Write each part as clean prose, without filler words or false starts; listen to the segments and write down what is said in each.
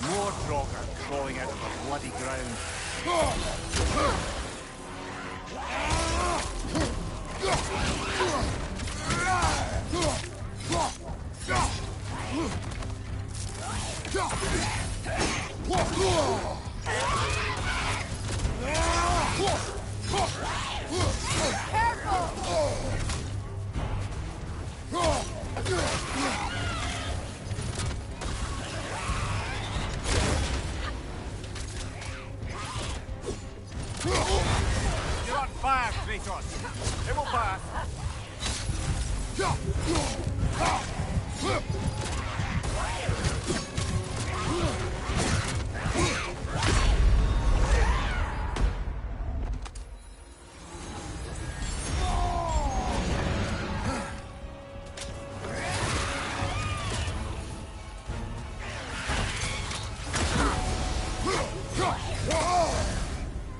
More Draugr crawling out of the bloody ground. You're on fire, Kratos. It will pass.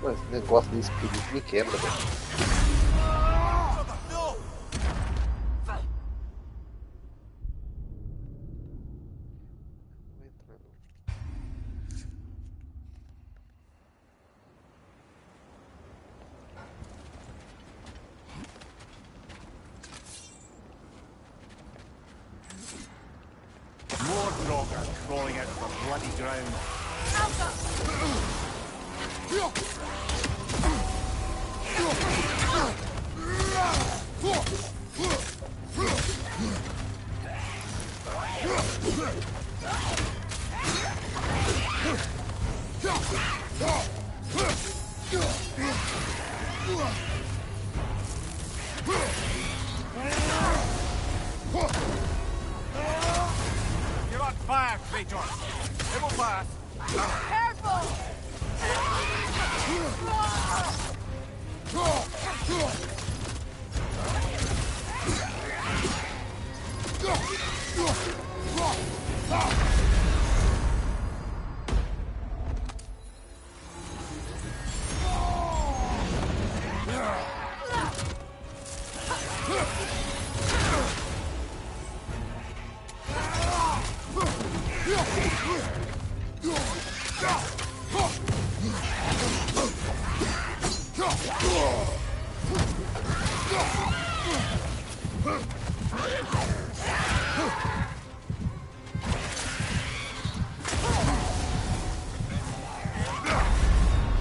Mas esse negócio de espírito me quebra, velho. More Draugr crawling out of the bloody ground. You're on fire, Kratos. It will pass. Careful!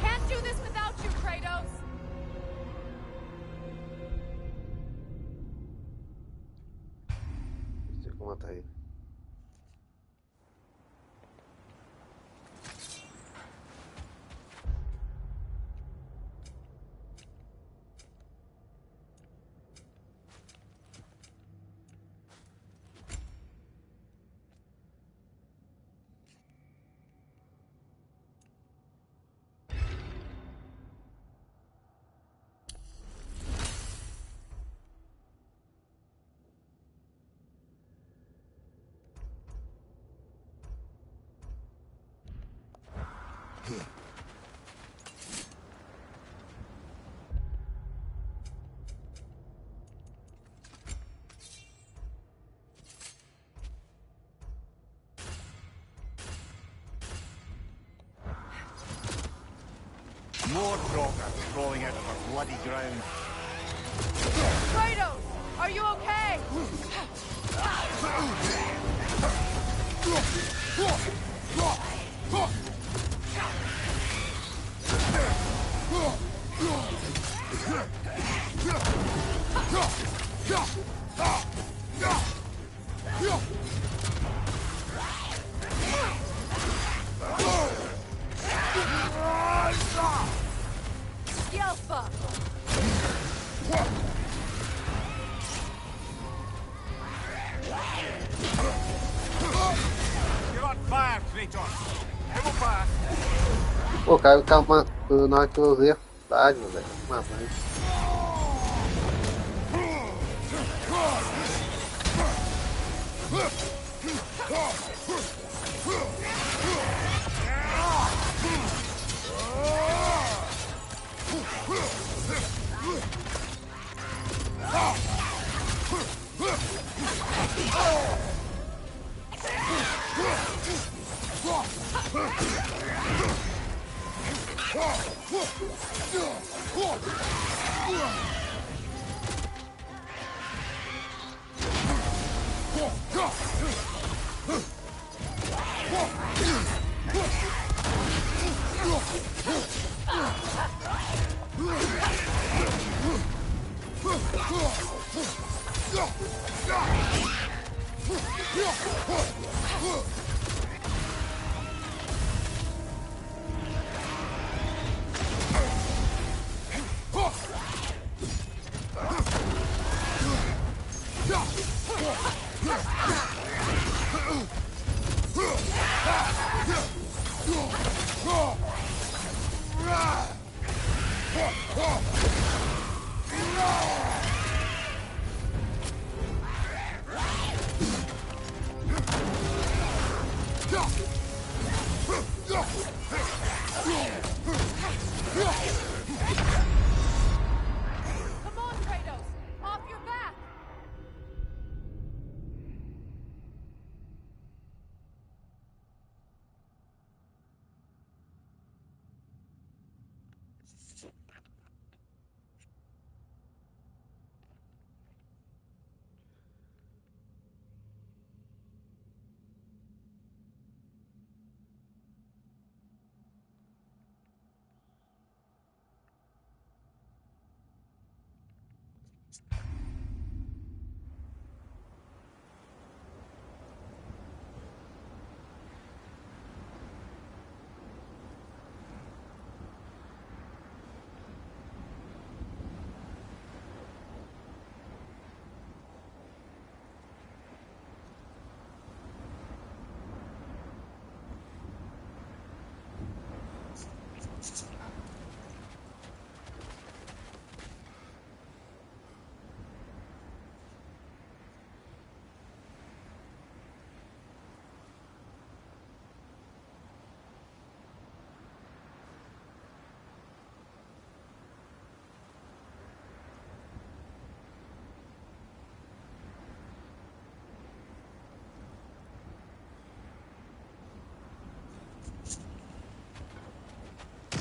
Can't do this without you, Kratos! Não sei como matar ele. More Draugr crawling out of the bloody ground. Kratos! Are you okay? Yelpa! You're on fire, Kratos. It will pass. Pô, cara, o carro na hora que eu usei a cidade, velho. Matar ele. Come on, Kratos! Off your back!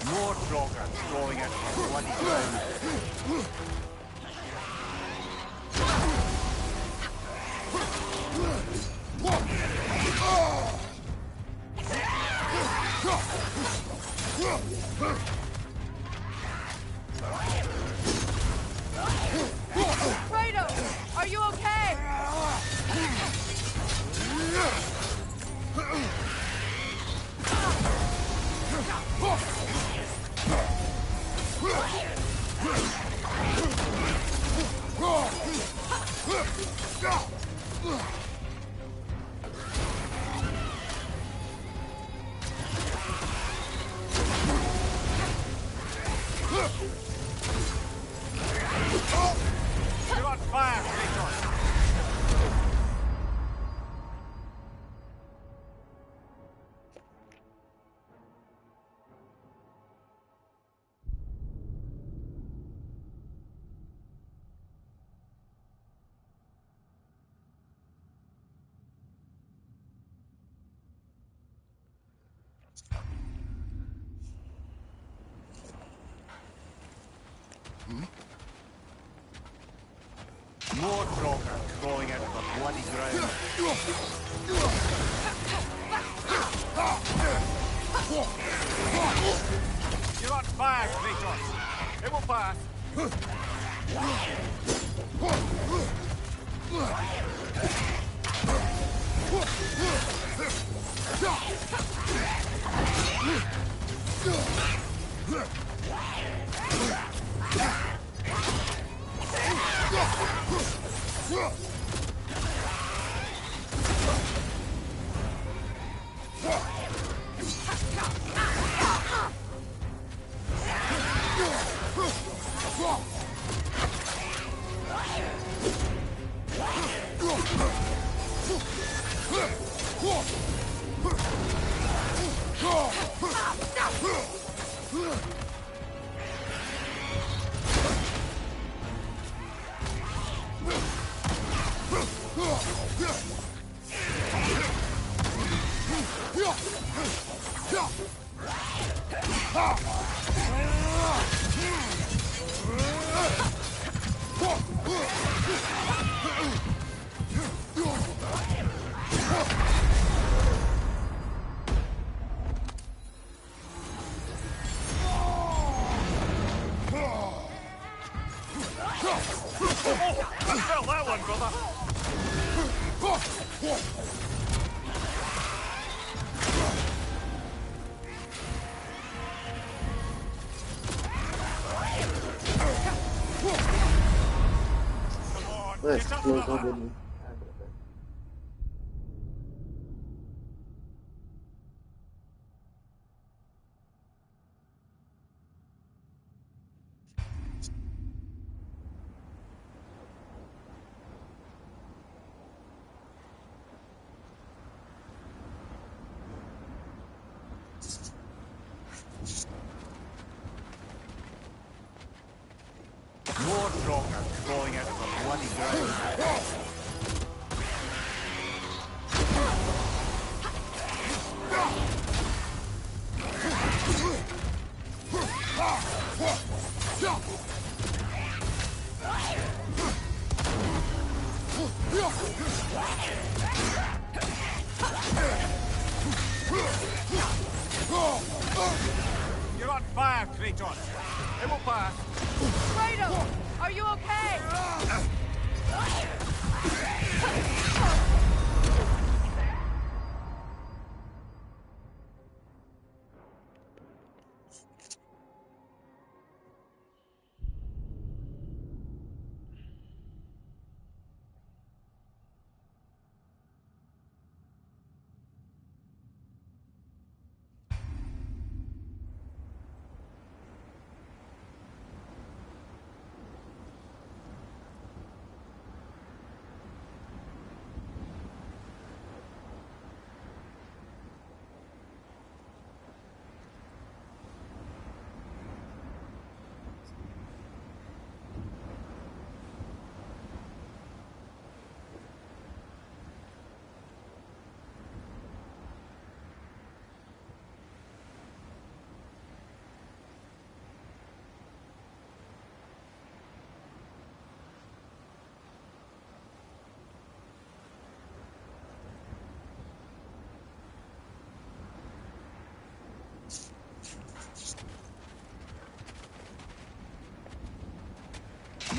More Draugr crawling out of the bloody ground. Kratos! Are you okay? You're on fire, Kratos! More Draugr crawling out of the bloody ground. You're on fire, Kratos! It will pass! I felt that one, brother. Nice, Get up, kills brother. on More Draugr crawling out of the bloody ground. You're on fire, Kratos. It will pass. Kratos, are you okay?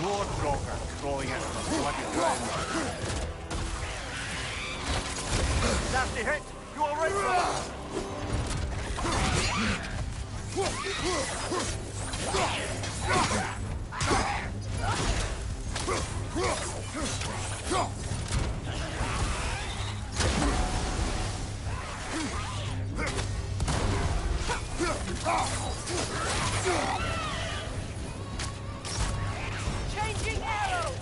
More Draugr crawling out of the bloody ground. Nasty hit. You all right, brother? Changing arrows!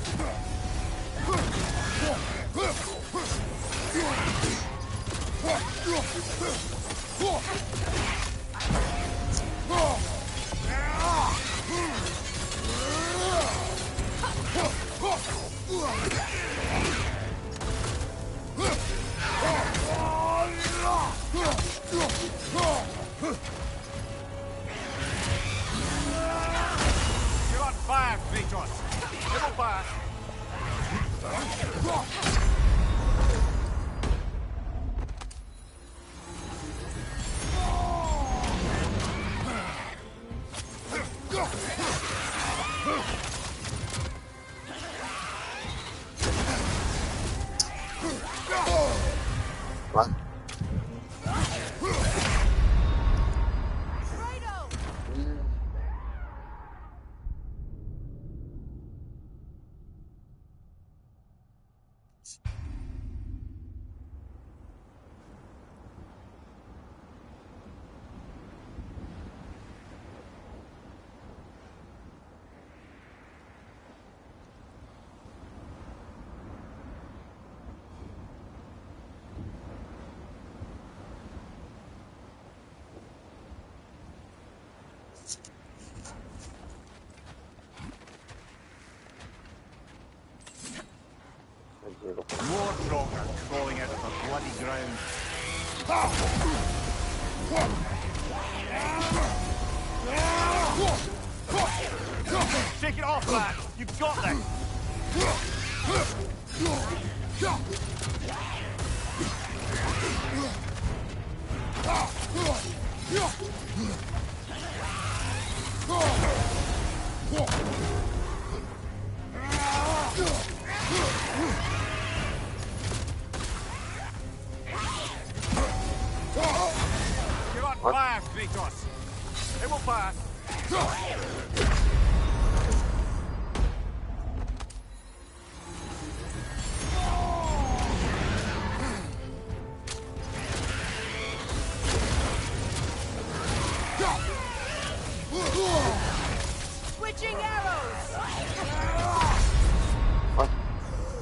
You're on fire, Kratos. It will pass. What? Kratos! More Draugr crawling out of the bloody ground. Shake it off, lad. You've got this. Raging arrows!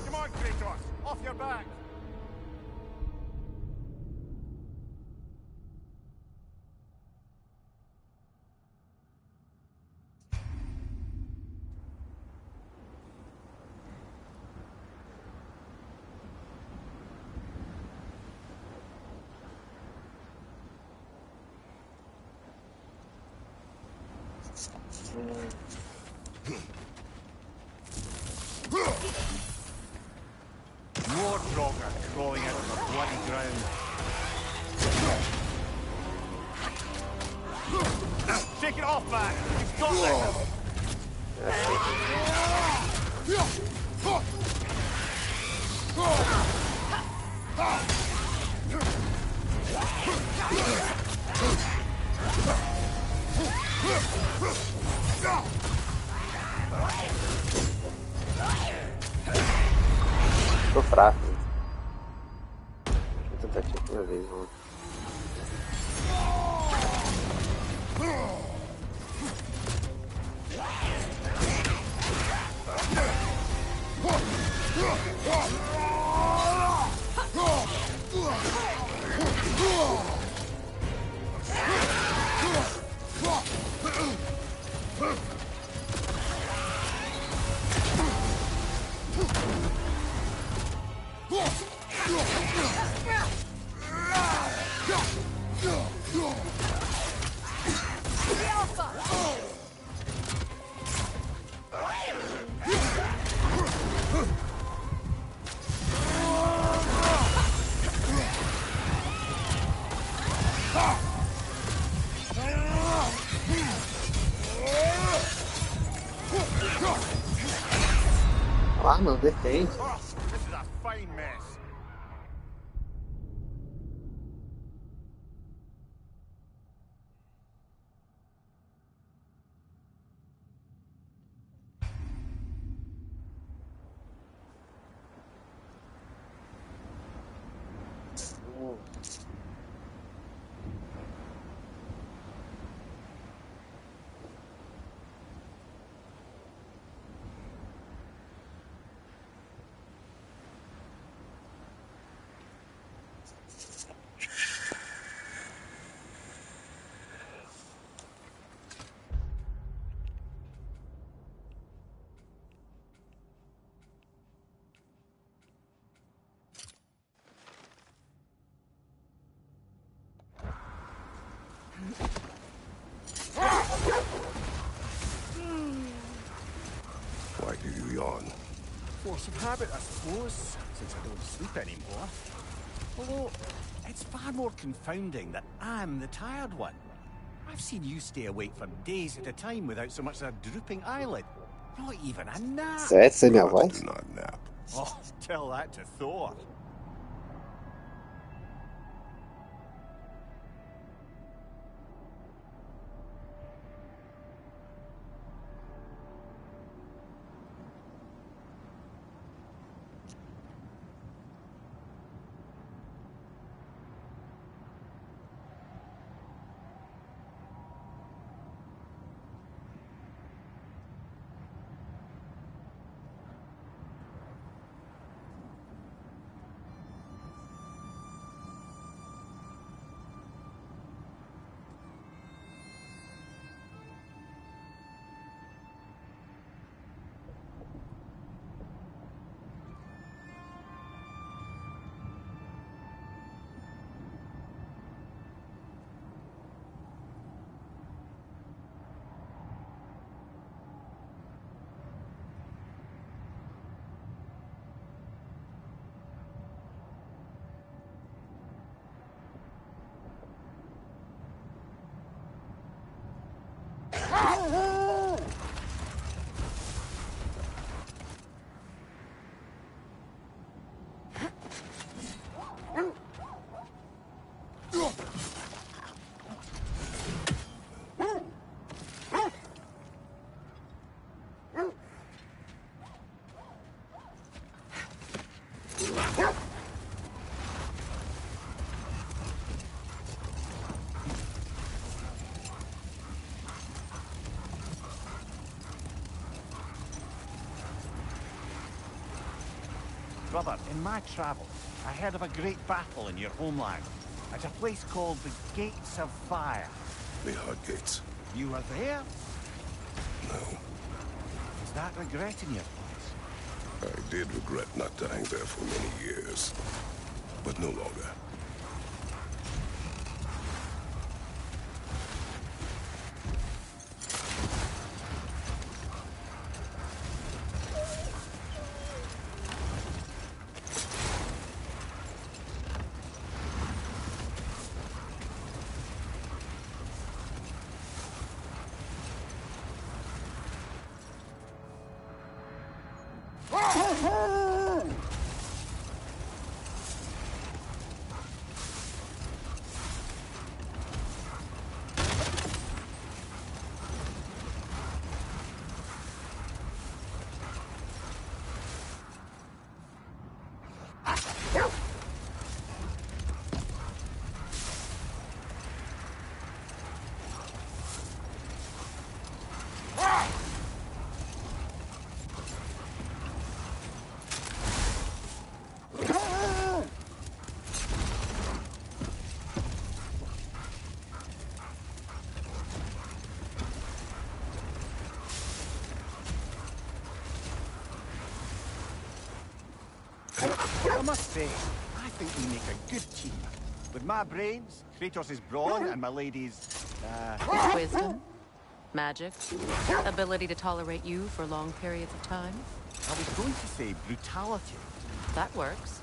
Come on, Kratos! Off your back! More Draugr crawling out of the bloody ground. Shake it off, man! You've got this! Tô fraco. Deixa eu tentar aqui outra vez, vamos. Ah, mano, defende. Oh, this is a fine mess. Why do you yawn? Force of habit, I suppose, since I don't sleep anymore. Although, it's far more confounding that I'm the tired one. I've seen you stay awake for days at a time without so much as a drooping eyelid. Not even a nap. Sério, você é minha Gods voz? do not nap. Oh, tell that to Thor. brother, in my travels, I heard of a great battle in your homeland. At a place called the Gates of Fire. The Hard Gates. You were there? No. Is that regret in your voice? I did regret not dying there for many years. But no longer. I must say, I think we make a good team. With my brains, Kratos' brawn, and my lady's, Wisdom, magic, ability to tolerate you for long periods of time. I was going to say brutality. That works.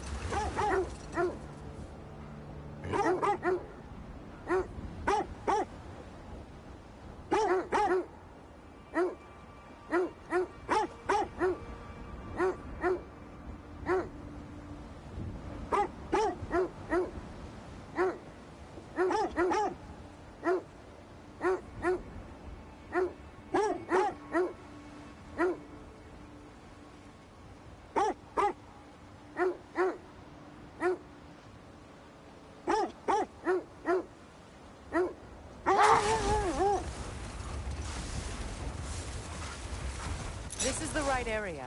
This is the right area,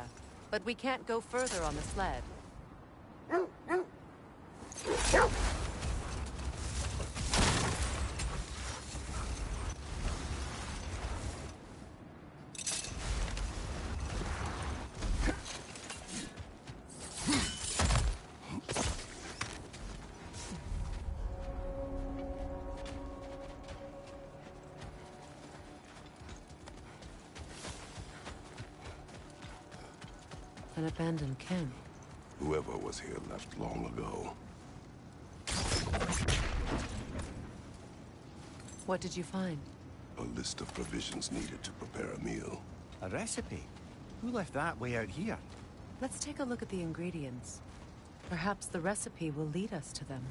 but we can't go further on the sled. An abandoned camp. Whoever was here left long ago. What did you find? A list of provisions needed to prepare a meal. A recipe? Who left that way out here? Let's take a look at the ingredients. Perhaps the recipe will lead us to them.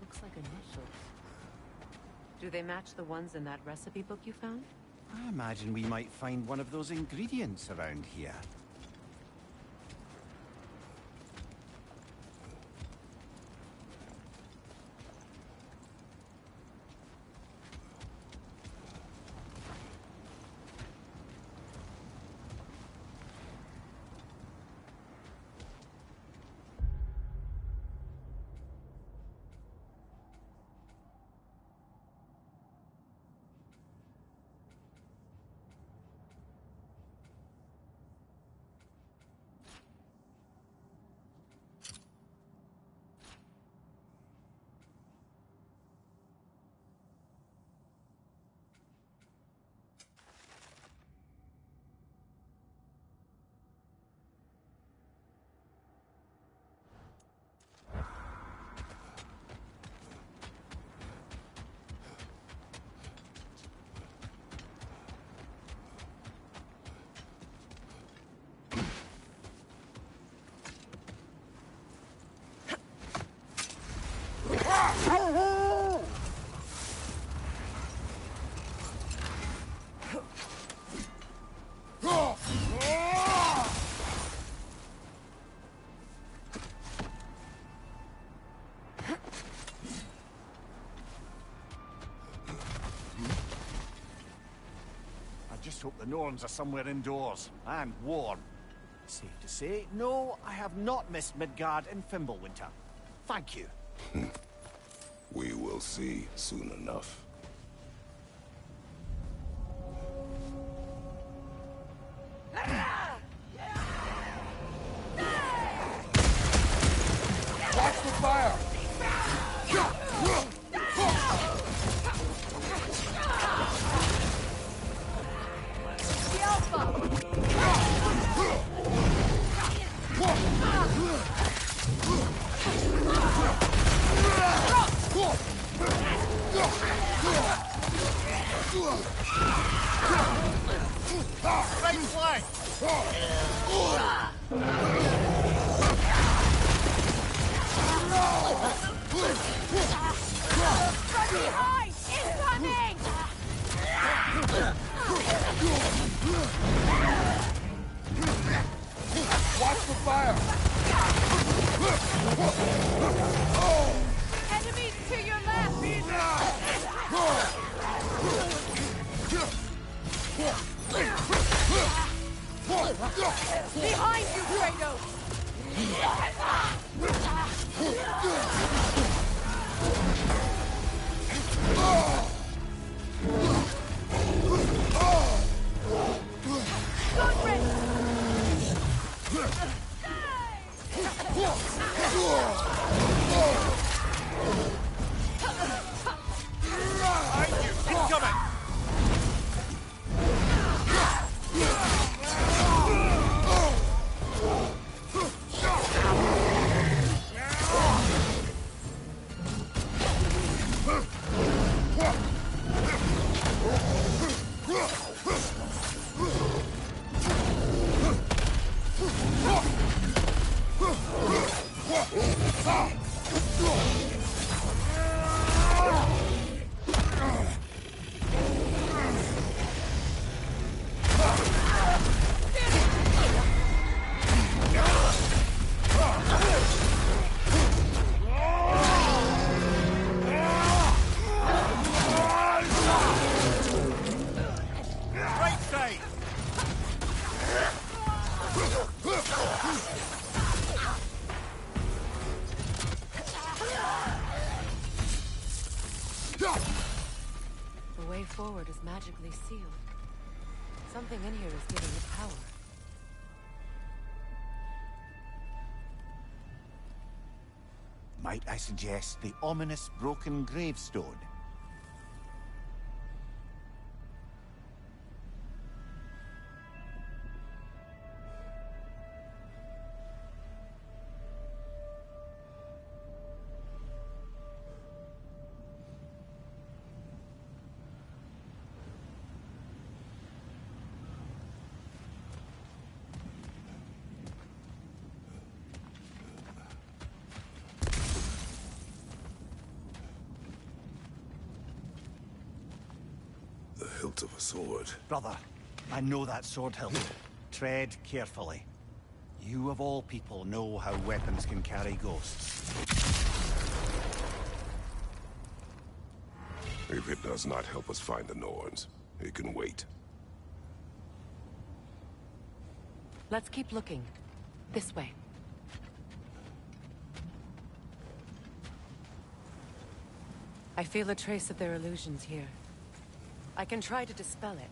Looks like initials. Do they match the ones in that recipe book you found? I imagine we might find one of those ingredients around here. just hope the Norns are somewhere indoors, and warm. Safe to say, no, I have not missed Midgard in Fimbulwinter. Thank you. We will see soon enough. Watch the fire! The Alpha! Right flank! From behind! Incoming! Watch the fire! Enemies to your left! Behind you, Kratos! Good riddance! Incoming! Right side! The way forward is magically sealed. Something in here is giving it power. Might I suggest the ominous broken gravestone? The hilt of a sword. Brother, I know that sword hilt. Tread carefully. You of all people know how weapons can carry ghosts. If it does not help us find the Norns, it can wait. Let's keep looking. This way. I feel a trace of their illusions here. I can try to dispel it.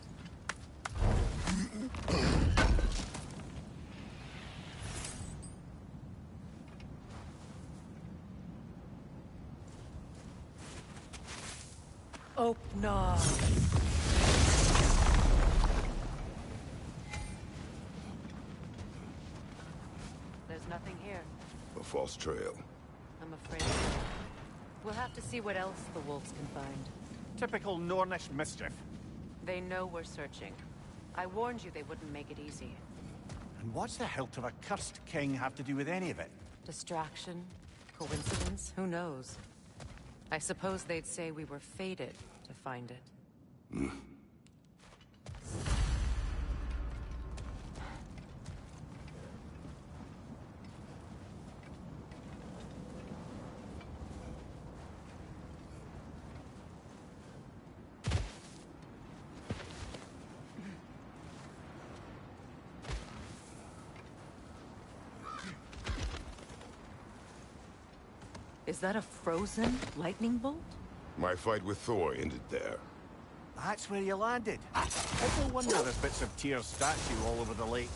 Opnar. There's nothing here, A false trail. I'm afraid. We'll have to see what else the wolves can find. Typical Nornish mischief. They know we're searching. I warned you they wouldn't make it easy. And what's the hilt of a cursed king have to do with any of it? Distraction? Coincidence? Who knows? I suppose they'd say we were fated to find it. Is that a frozen lightning bolt? My fight with Thor ended there. That's where you landed. It's no wonder there's bits of Tyr's statue all over the lake.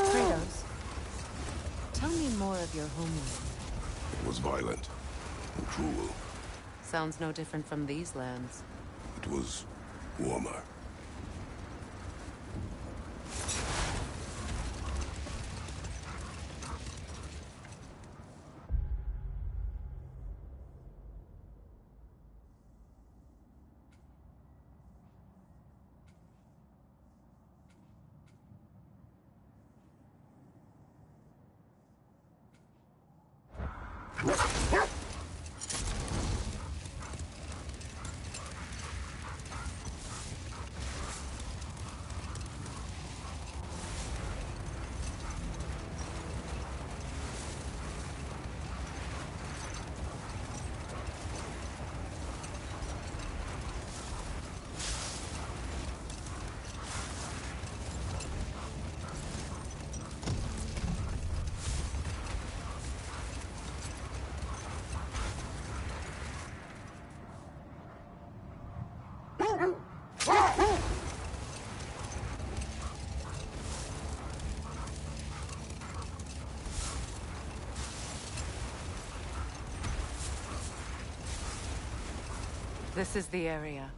Kratos, tell me more of your homeland. It was violent and cruel. Sounds no different from these lands. It was warmer. This is the area.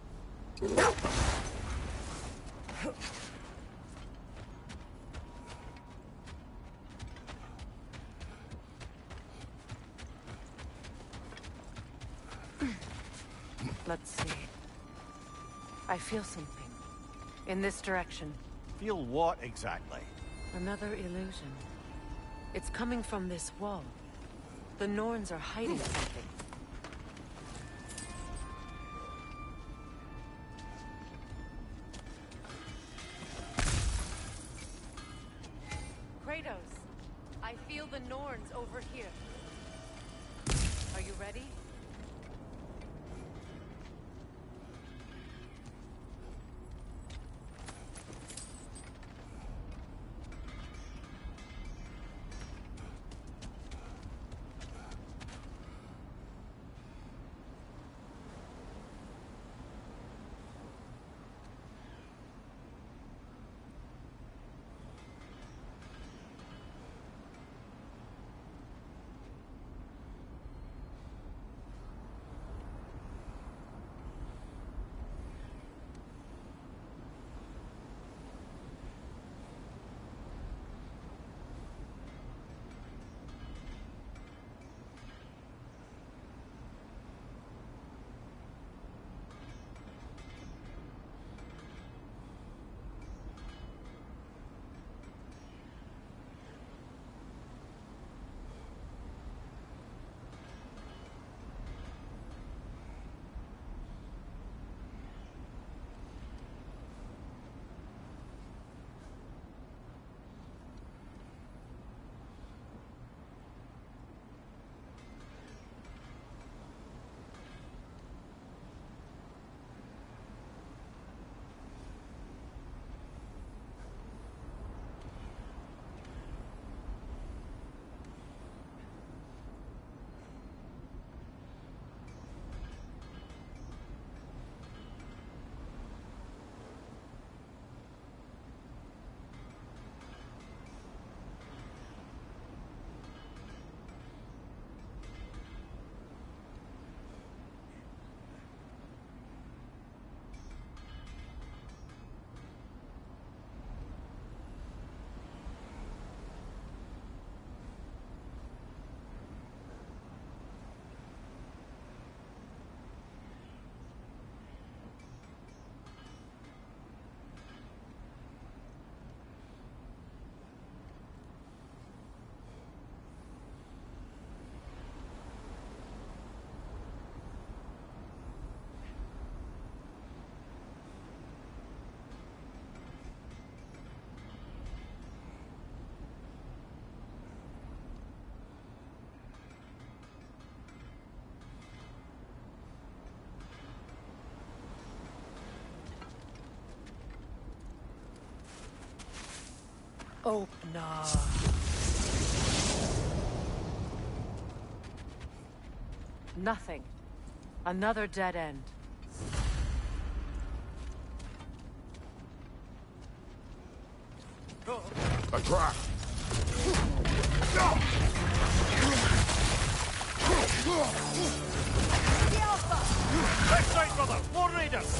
Let's see. I feel something. In this direction. Feel what exactly? Another illusion. It's coming from this wall. The Norns are hiding something. Kratos, I feel the Norns over here. Are you ready? Oh, no. Nothing. Another dead end. A trap! The Alpha! Left side, brother! War Raiders!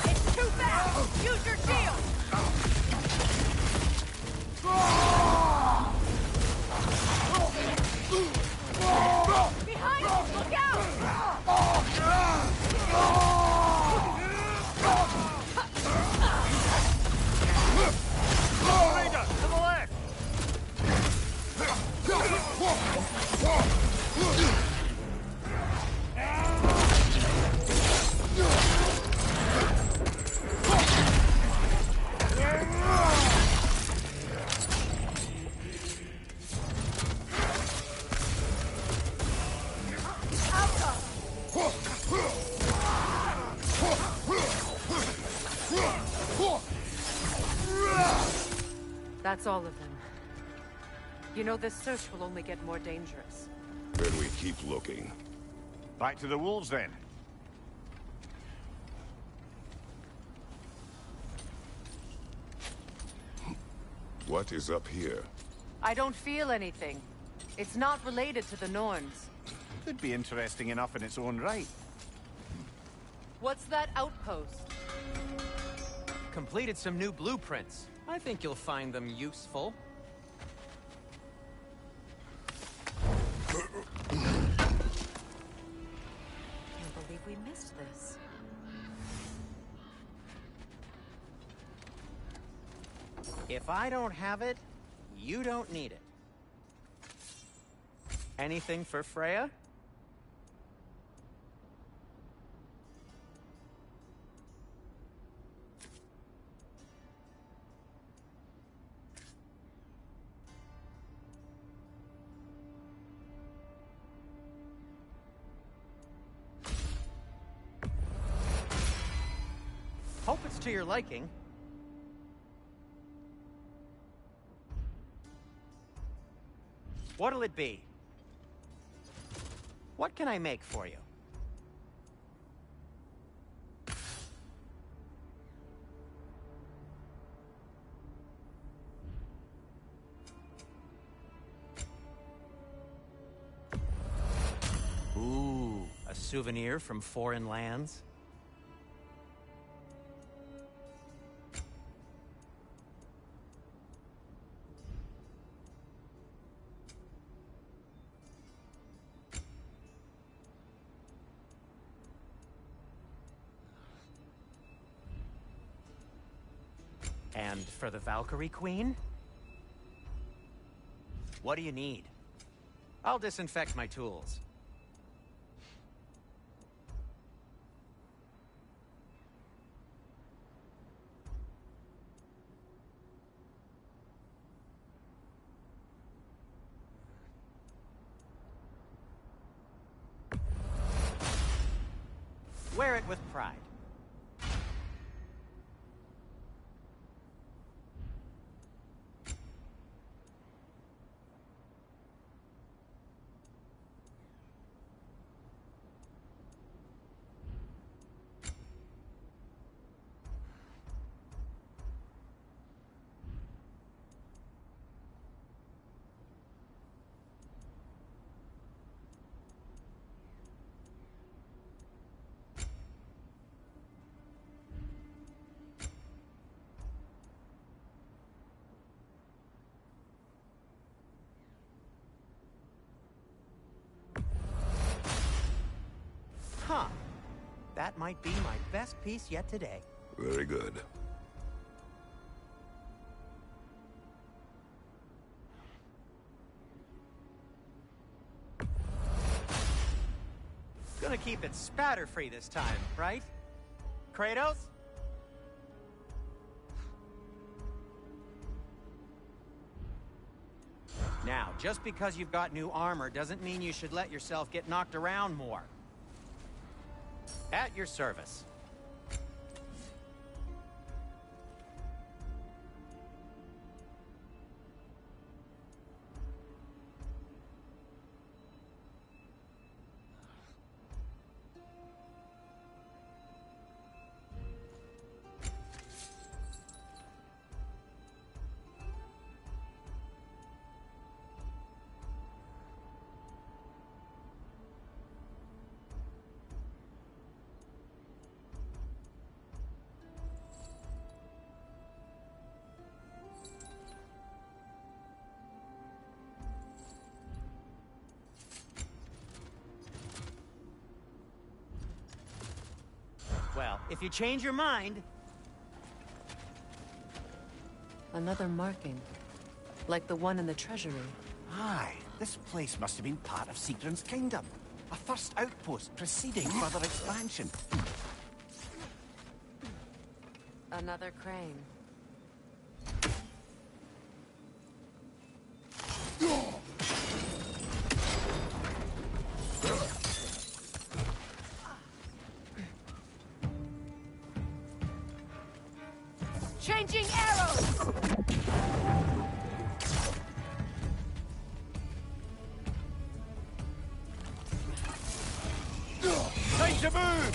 It's too fast! Use your shield! Behind you! Look out! War Raider, to the left! That's all of them. You know, this search will only get more dangerous. Then we keep looking. Back to the wolves, then. What is up here? I don't feel anything. It's not related to the Norns. Could be interesting enough in its own right. What's that outpost? Completed some new blueprints. I think you'll find them useful. Can't believe we missed this. If I don't have it, you don't need it. Anything for Freya? Hope it's to your liking. What'll it be? What can I make for you? Ooh, a souvenir from foreign lands? And for the Valkyrie Queen? What do you need? I'll disinfect my tools. Wear it with pride. Huh. That might be my best piece yet today. Very good. Gonna keep it spatter-free this time, right? Kratos? Now, just because you've got new armor doesn't mean you should let yourself get knocked around more. At your service. Well, if you change your mind... Another marking. Like the one in the treasury. Aye, this place must have been part of Sigrun's kingdom. A first outpost preceding further expansion. Another crane. Changing arrows! Time to move!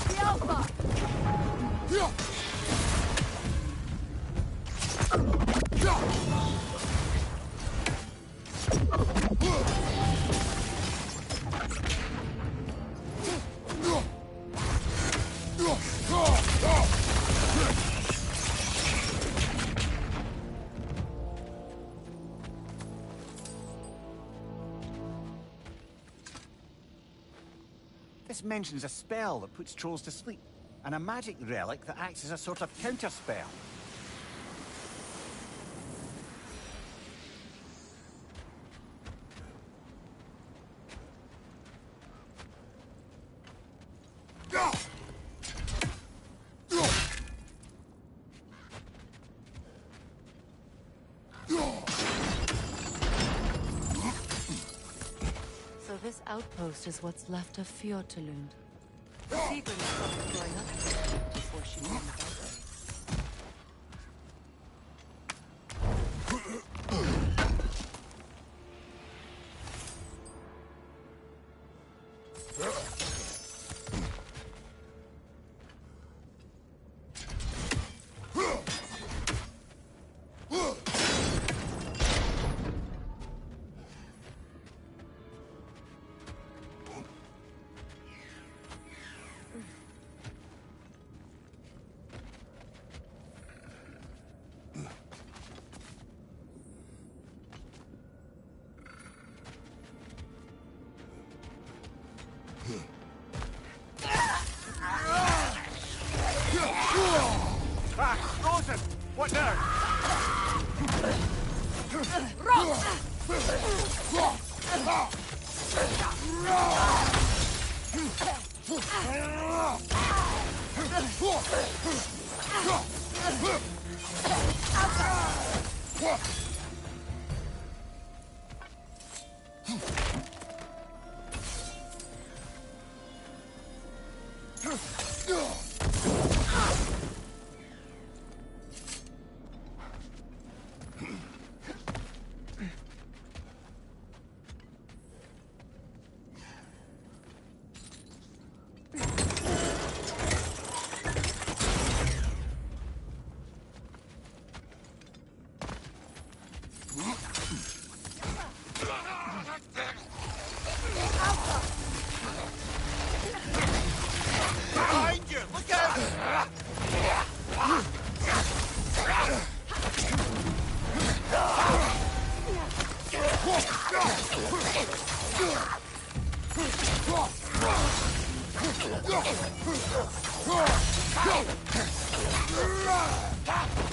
The Alpha! This mentions a spell that puts trolls to sleep, and a magic relic that acts as a sort of counter-spell. So this outpost is what's left of Fjordlund. Sigrun was probably growing up here before she won the Valkyrie. Ah, Rosen! What now?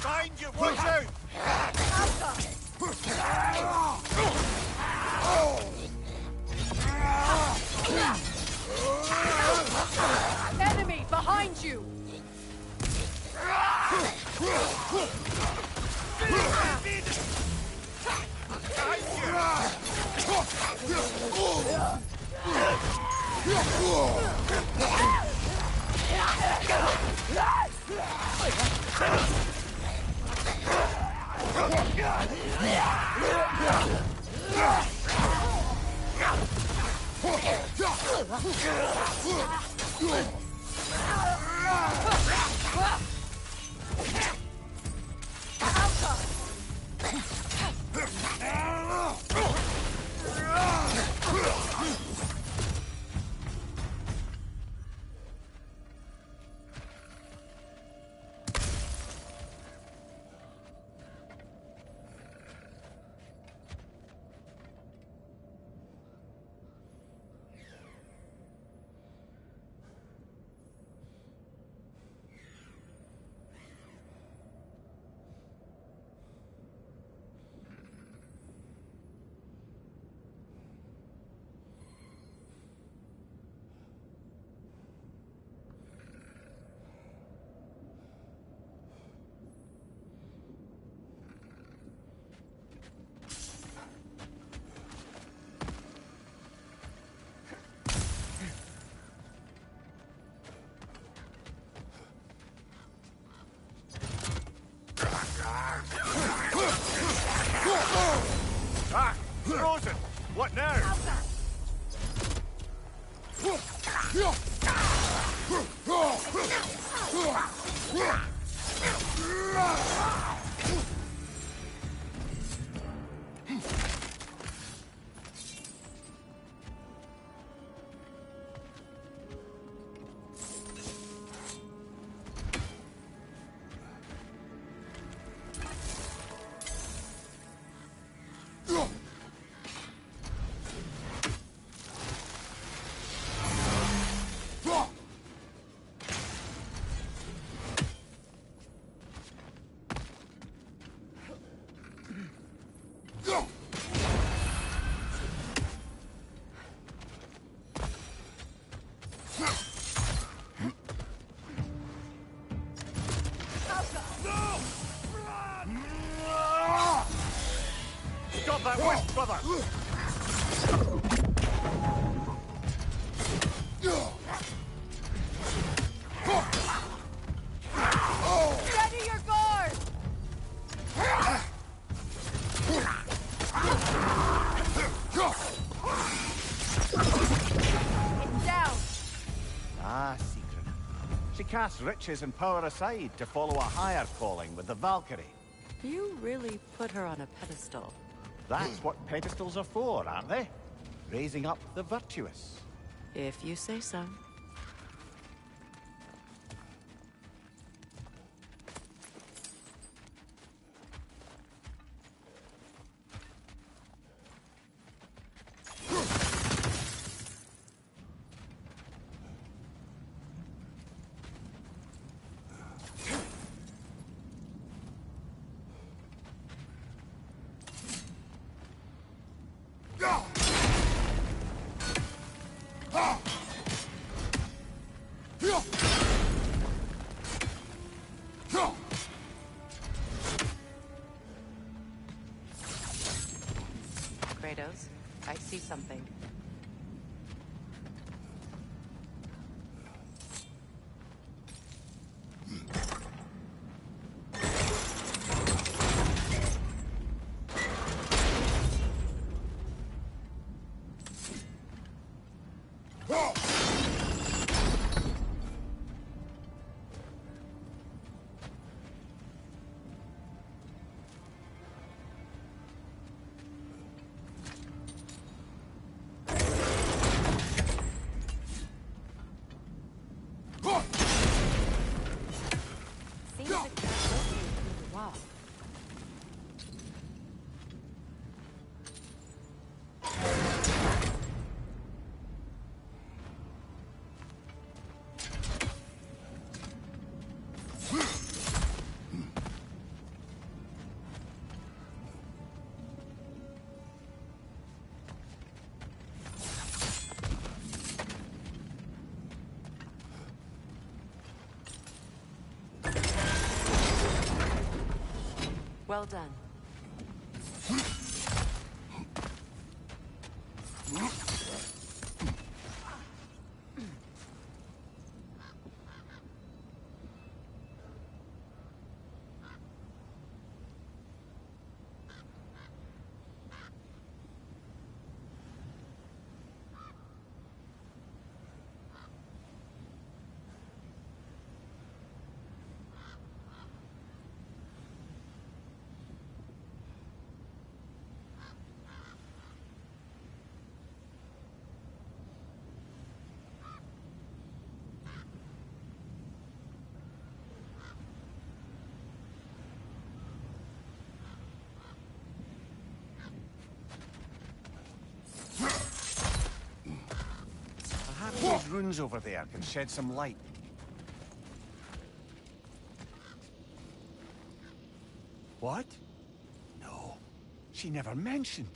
Behind you! Watch out! Enemy behind you! Ah! Frozen! What now? Stop that west, brother! Steady your guard! It's down! Ah, Secret. She casts riches and power aside to follow a higher calling with the Valkyrie. You really put her on a pedestal. That's what pedestals are for, aren't they? Raising up the virtuous. If you say so. Kratos, I see something. Seems to be through the wall. Well done. Perhaps those runes over there can shed some light. What? No, she never mentioned.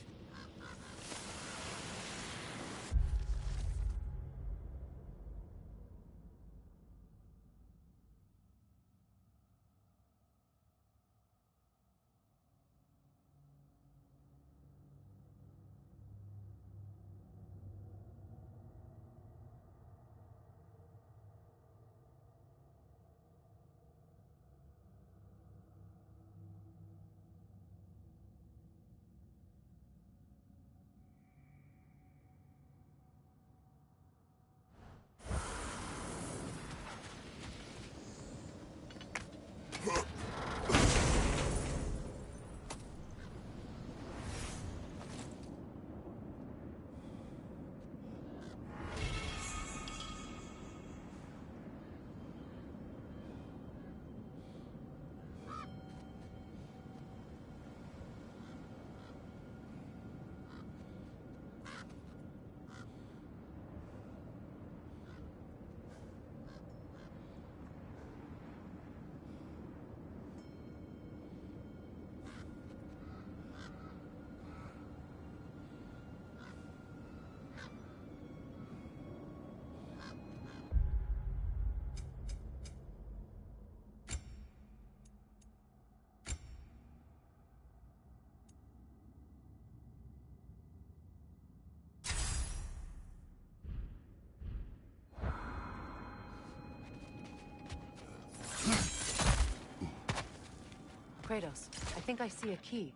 Kratos, I think I see a key.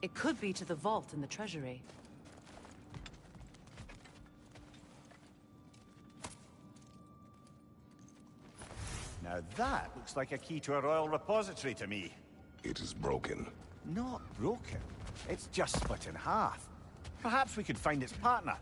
It could be to the vault in the treasury. Now that looks like a key to a royal repository to me. It is broken. Not broken. It's just split in half. Perhaps we could find its partner.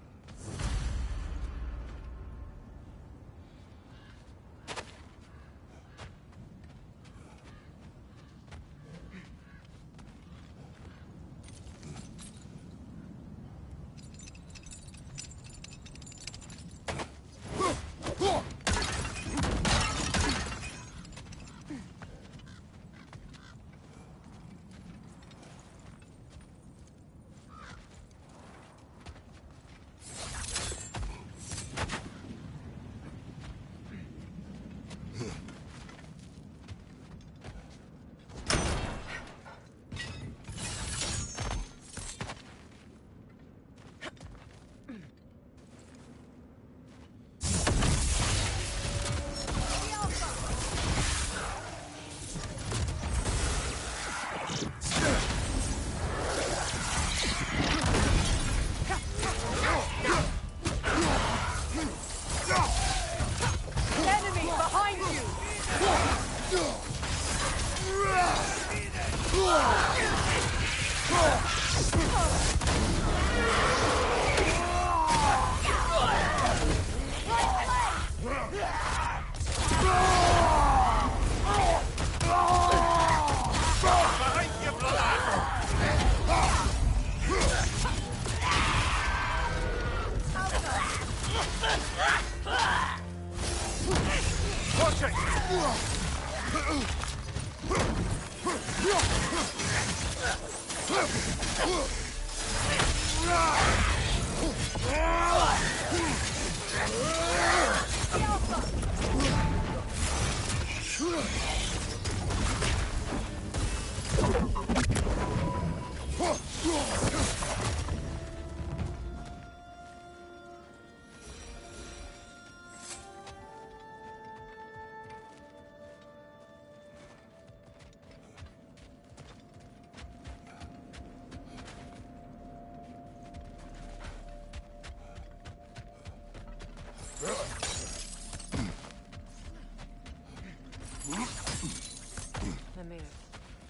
Mimir,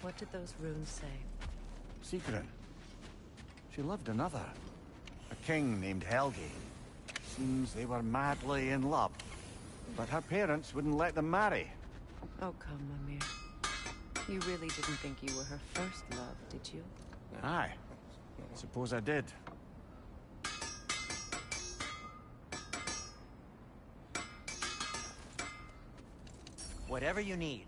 what did those runes say? Secret. She loved another. A king named Helgi. Seems they were madly in love. But her parents wouldn't let them marry. Oh, come, Mimir. You really didn't think you were her first love, did you? Aye. Suppose I did. Whatever you need.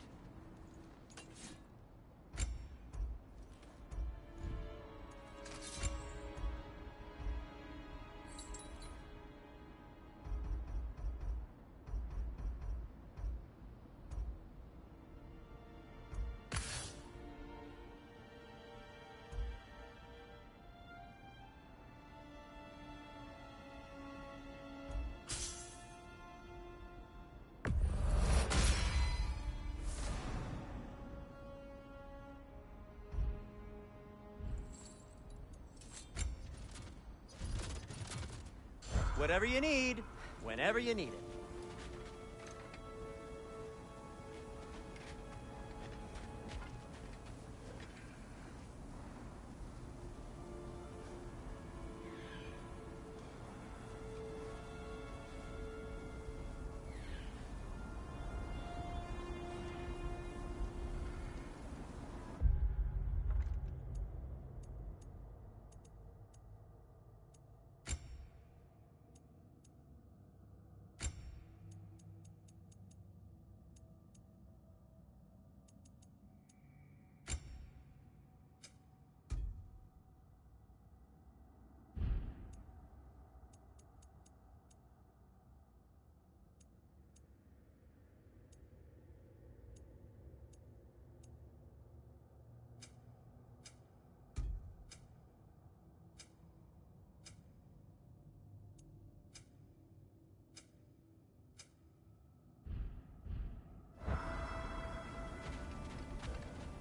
Whatever you need, whenever you need it.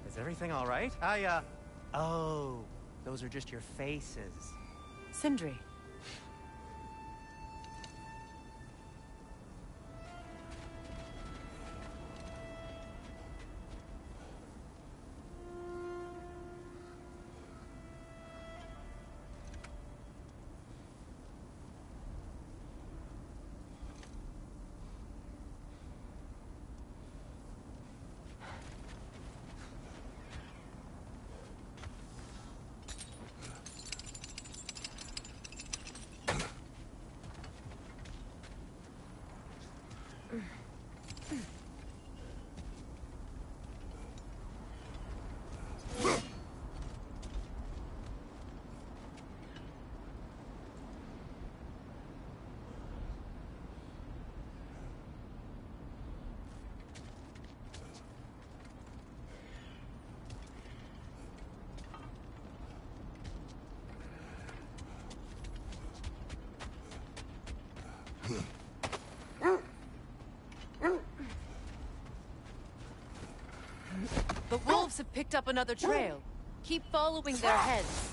Is everything all right? Oh, those are just your faces. Sindri. The wolves have picked up another trail. Keep following their heads.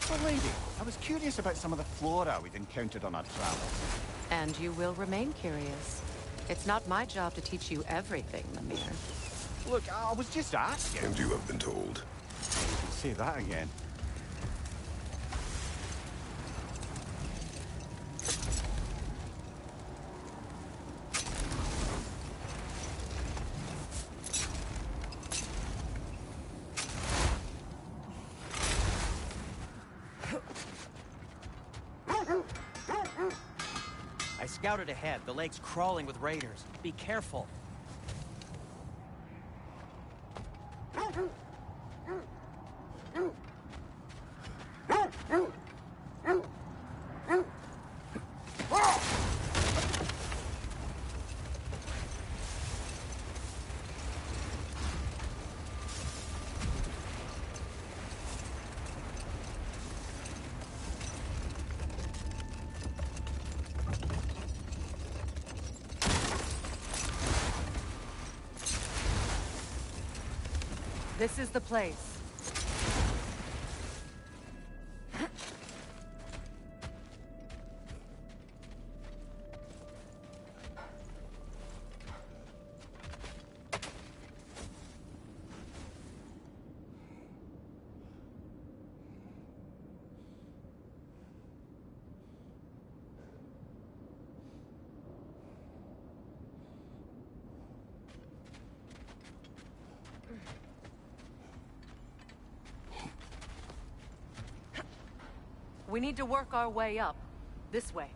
Oh, lady, I was curious about some of the flora we'd encountered on our travels. And you will remain curious. It's not my job to teach you everything, Mimir. Look, I was just asking. And you have been told. Say that again. I scouted ahead. The lake's crawling with raiders. Be careful. This is the place. We need to work our way up. This way.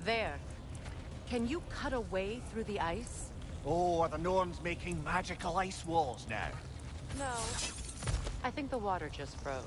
There. Can you cut a way through the ice? Oh, are the Norns making magical ice walls now? No. I think the water just froze.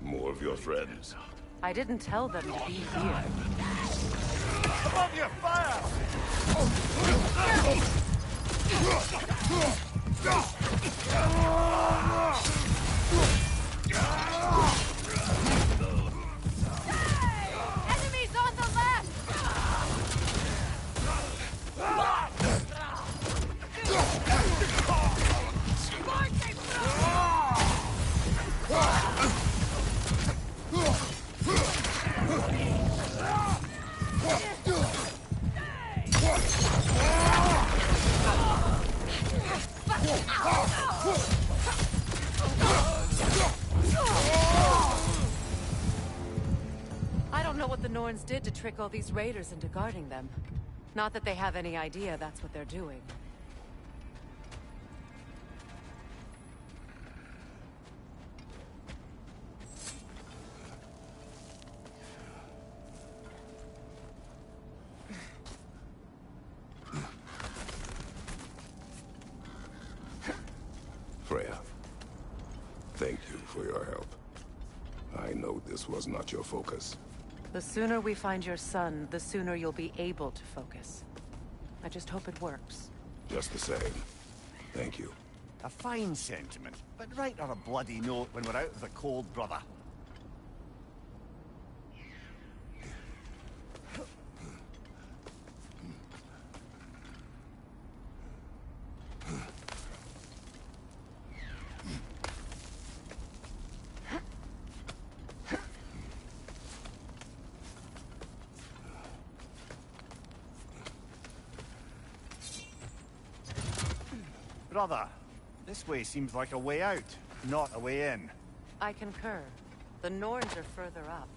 More of your friends. I didn't tell them to be here. Above your fire! Enemies on the left! I don't know what the Norns did to trick all these raiders into guarding them. Not that they have any idea that's what they're doing. for your help. I know this was not your focus. The sooner we find your son, the sooner you'll be able to focus. I just hope it works. Just the same. Thank you. A fine sentiment, but write her a bloody note when we're out of the cold, brother. Brother, this way seems like a way out, not a way in. I concur. The Norns are further up.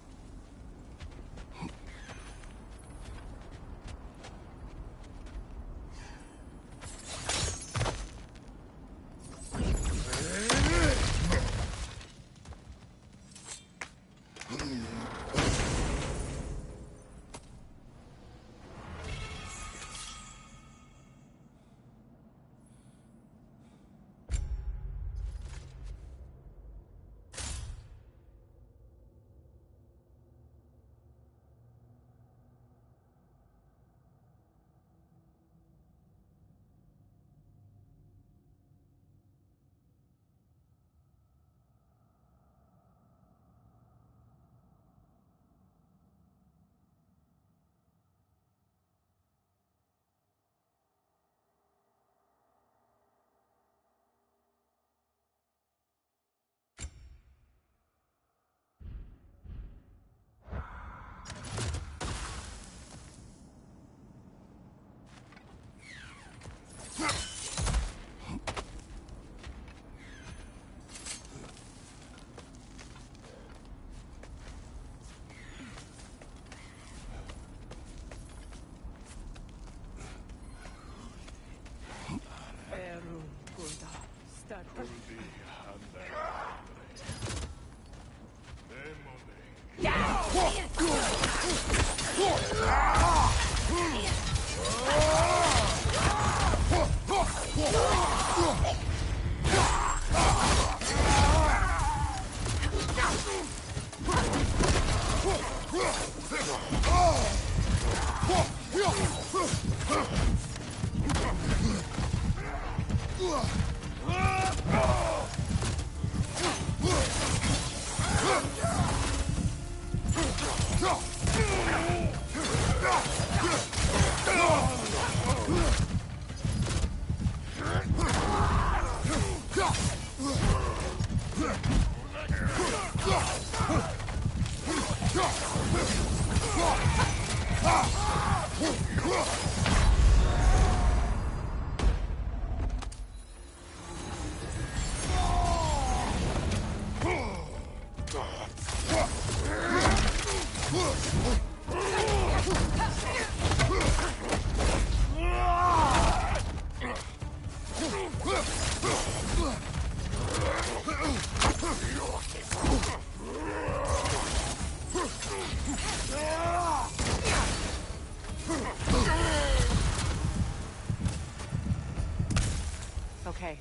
Okay.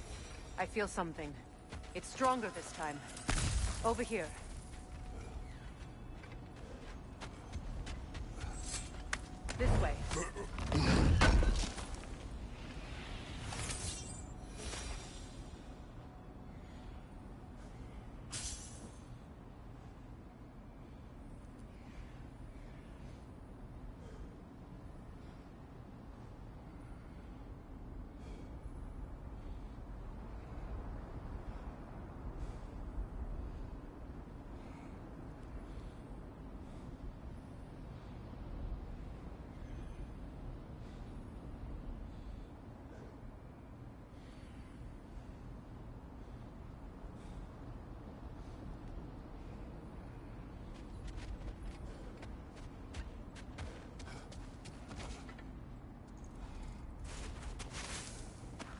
I feel something. It's stronger this time. Over here. This way.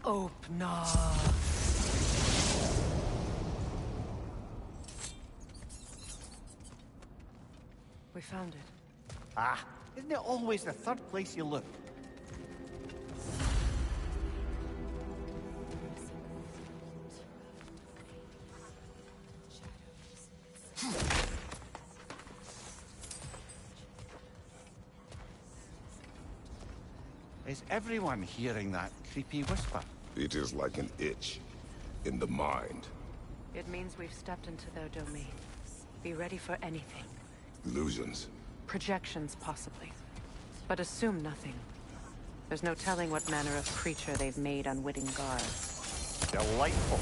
Open. We found it. Ah, isn't it always the third place you look? Is everyone hearing that creepy whisper? It is like an itch in the mind. It means we've stepped into their domain. Be ready for anything. Illusions. Projections, possibly. But assume nothing. There's no telling what manner of creature they've made unwitting guards. Delightful.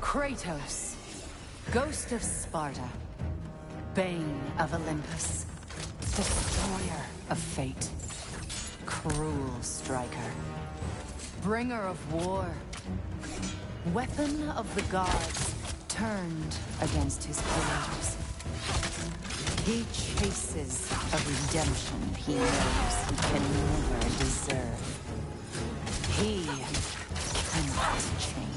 Kratos, Ghost of Sparta, Bane of Olympus, Destroyer of Fate, Cruel Striker, Bringer of War, Weapon of the Gods, turned against his creators. He chases a redemption he knows he can never deserve. He cannot change.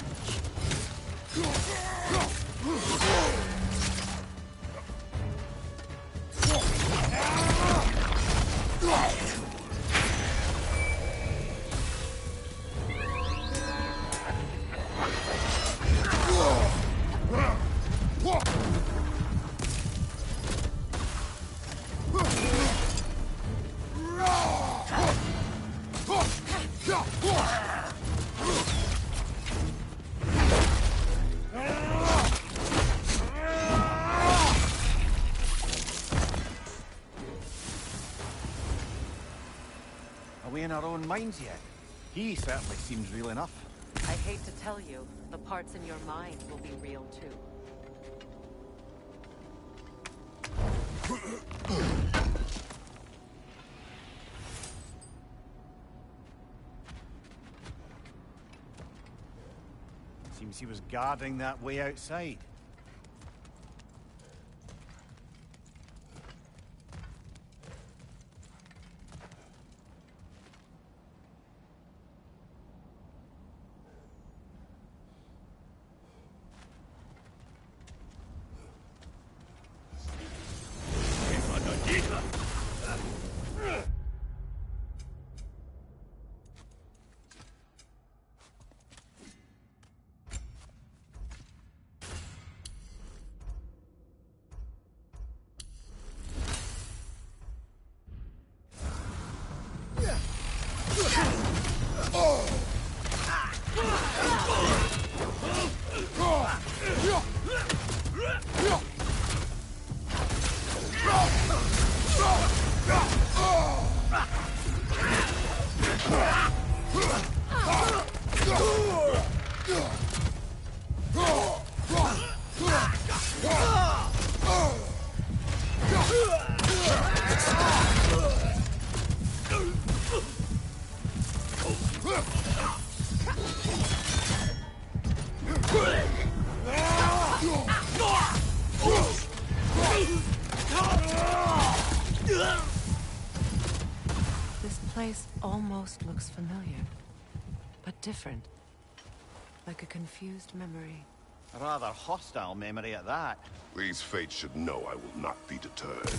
Are we in our own minds yet? He certainly seems real enough. I hate to tell you, the parts in your mind will be real too. Seems he was guarding that way outside. This place almost looks familiar, but different. Like a confused memory. A rather hostile memory at that. These fates should know I will not be deterred.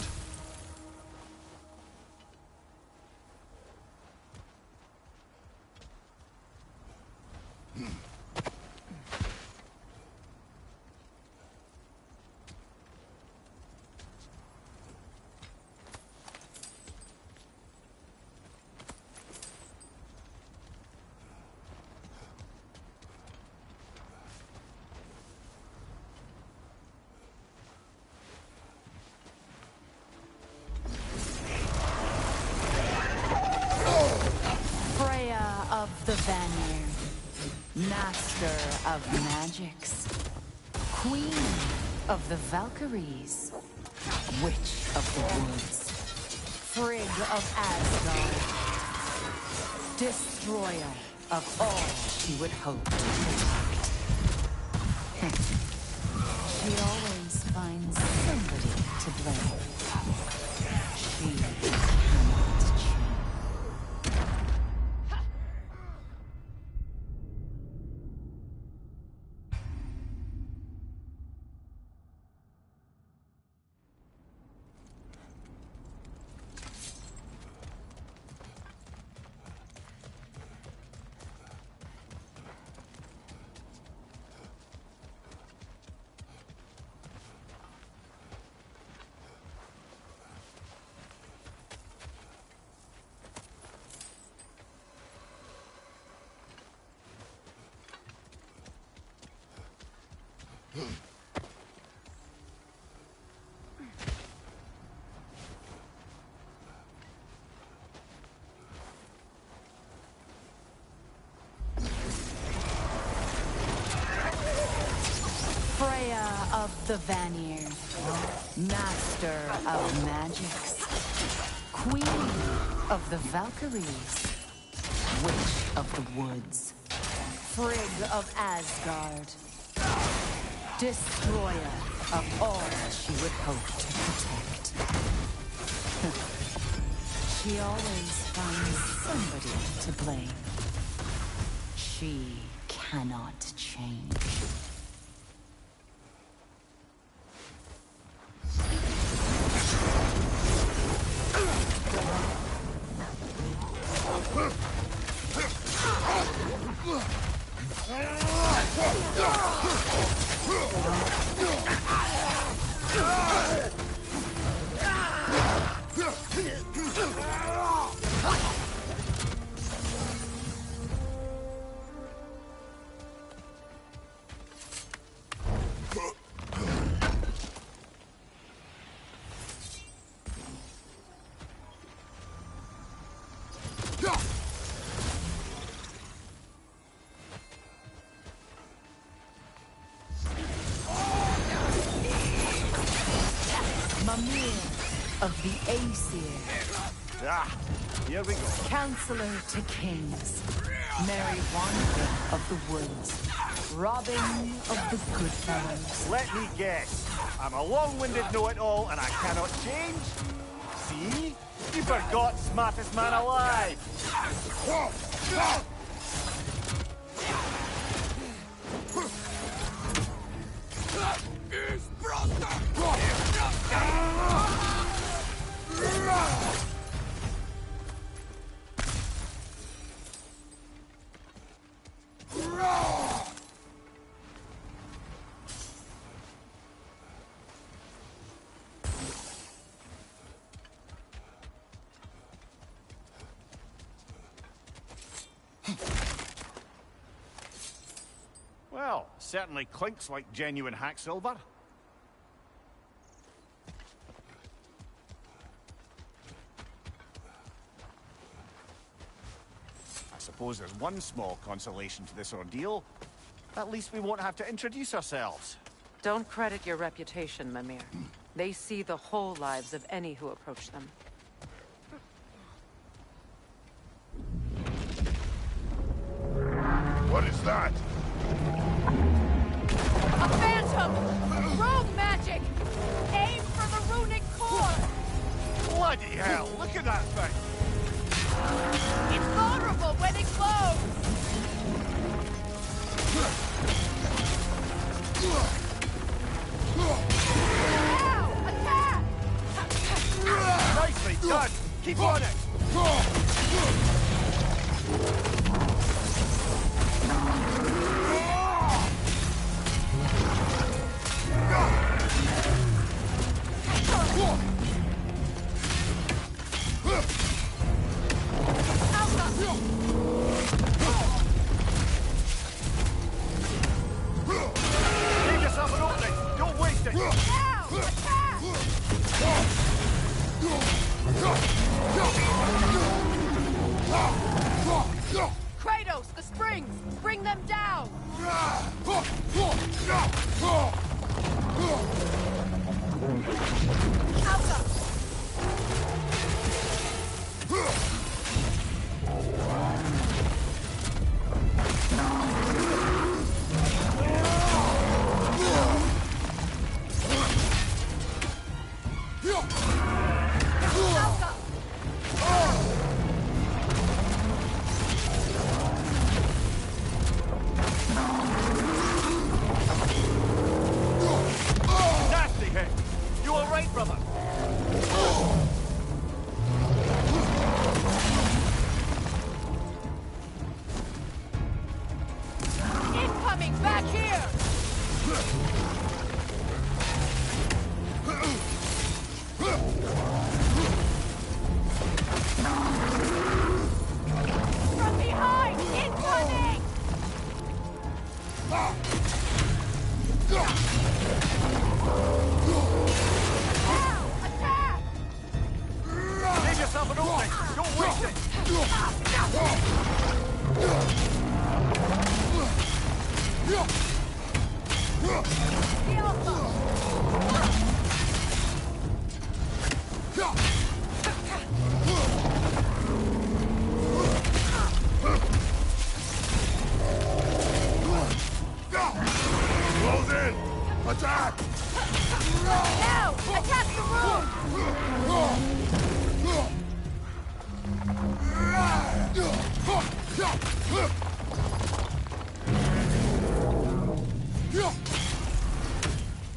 Of the Vanir, Master of Magics, Queen of the Valkyries, Witch of the Woods, Frigg of Asgard, destroyer of all she would hope to protect. She always finds somebody to blame. She cannot change. Freya of the Vanir, master of magics, queen of the Valkyries, witch of the woods, Frigg of Asgard, destroyer of all she would hope to protect. She always finds somebody to blame. She cannot change. Of the Aesir. Ah, here we go. Counselor to kings. Merry wanderer of the woods. Robin of the good fellows. Let me guess. I'm a long-winded know-it-all and I cannot change? See? You forgot smartest man alive. Well, certainly clinks like genuine hack silver. I suppose there's one small consolation to this ordeal. At least we won't have to introduce ourselves. Don't credit your reputation, Mimir. They see the whole lives of any who approach them. What is that? A phantom! Rogue magic! Aim for the runic core! Bloody hell, look at that thing! It's vulnerable when it glows! Ow! Attack! Nicely done! Keep on it! Leave yourself an opening! Don't waste it! Ow! Attack! Kratos, the springs! Bring them down! Alpha! Nasty hit! You all right, brother? Incoming back here! From behind! Incoming! Ow! Attack! Give yourself an opening! Don't waste it! The Alpha! Close in! Attack! Now! Attack the room!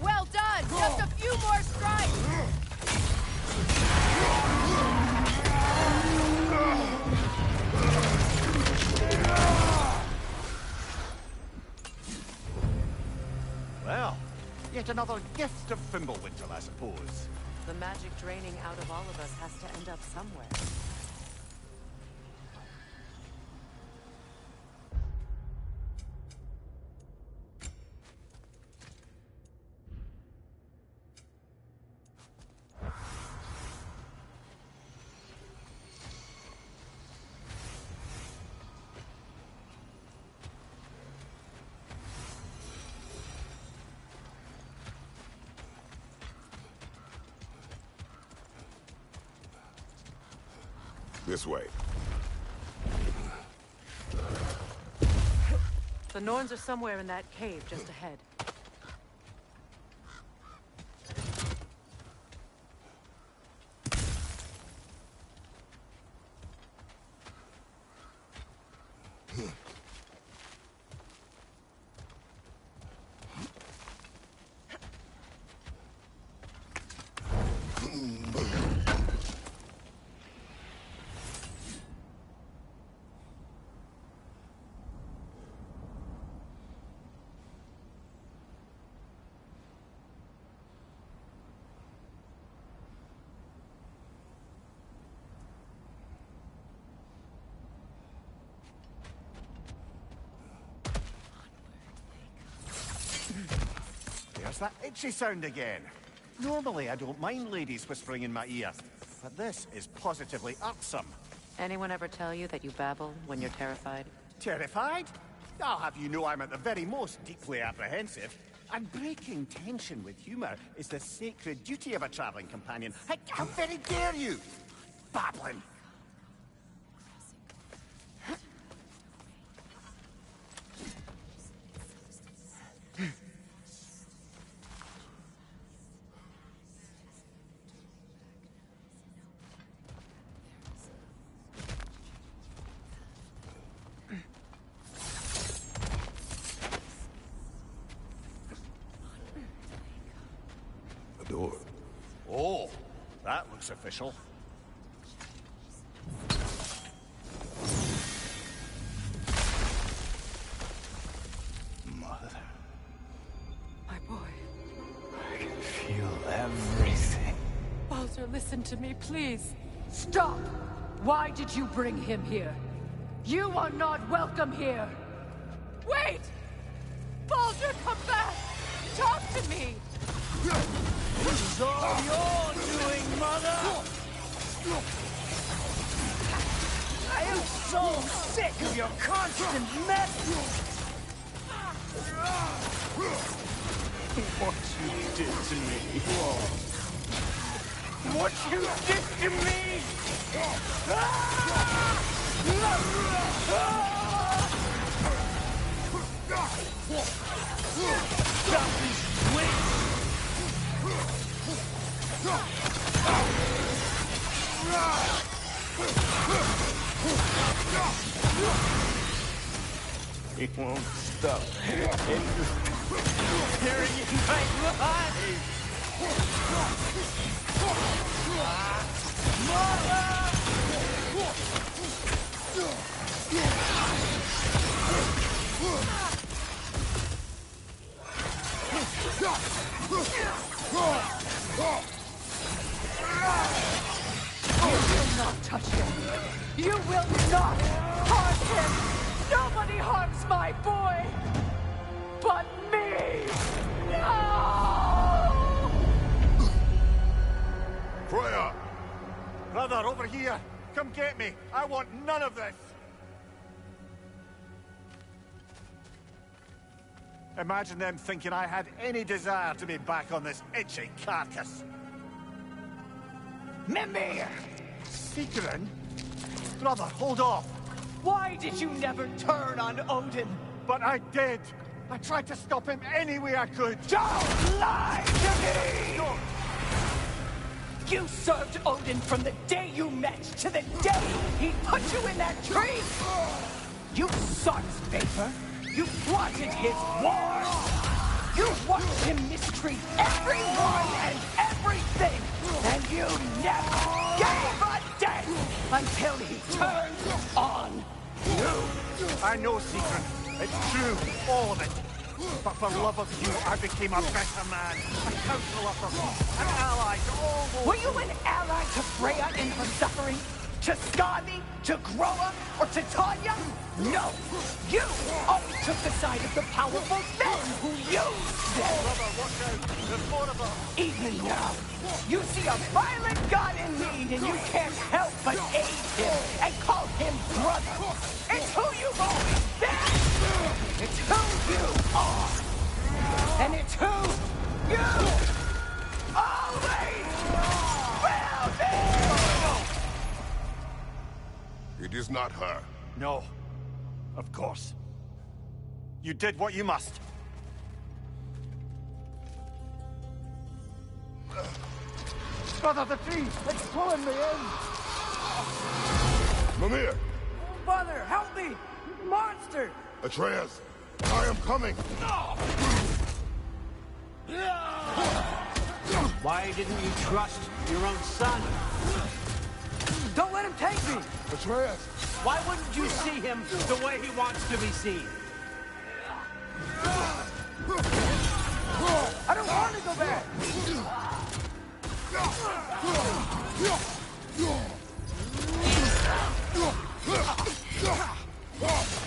Well done! Just a few more strikes! Well, yet another gift of Fimbulwinter, I suppose. The magic draining out of all of us has to end up somewhere. This way. The Norns are somewhere in that cave just ahead. There's that itchy sound again. Normally, I don't mind ladies whispering in my ear, but this is positively irksome. Anyone ever tell you that you babble when you're terrified? Terrified? I'll have you know I'm at the very most deeply apprehensive. And breaking tension with humor is the sacred duty of a traveling companion. How very dare you! Babbling! A door. Oh, that looks official. Mother, My boy. I can feel everything. Baldur, listen to me, please. Stop! Why did you bring him here? You are not welcome here! Wait! Baldur, come back! Talk to me! This is all your doing, Mother! I am so sick of your constant mess! What you did to me! What you did to me! Stop these twins! He won't stop. Tearing in my blood! You will not touch him. You will not harm him. Nobody harms my boy, but me. No! Freya! Brother, over here! Come get me! I want none of this! Imagine them thinking I had any desire to be back on this itchy carcass. Mimir! Secret? Brother, hold off! Why did you never turn on Odin? But I did! I tried to stop him any way I could! Don't lie to me! No. You served Odin from the day you met to the day he put you in that tree! You sought his favor. You wanted his war. You watched him mistreat everyone and everything. And you never gave a damn until he turned on you. I know, Secret. It's true, all of it. But for love of you, I became a better man. A counselor for peace, an ally to all those... Were you an ally to Freya in her suffering? To Skadi? To Groa? Or to Tanya? No! You always took the side of the powerful men who used them! Brother, watch out! There's more of them! Even now, you see a violent god in need and you can't help but aid him and call him brother! It's who you've always been! It's who you are! And it's who you always will be! It is not her. No. Of course. You did what you must. Brother, the tree! It's pulling me in! Mimir! Father, help me! Monster! Atreus! I am coming! Why didn't you trust your own son? Don't let him take me! Atreus! Why wouldn't you see him the way he wants to be seen? I don't want to go back!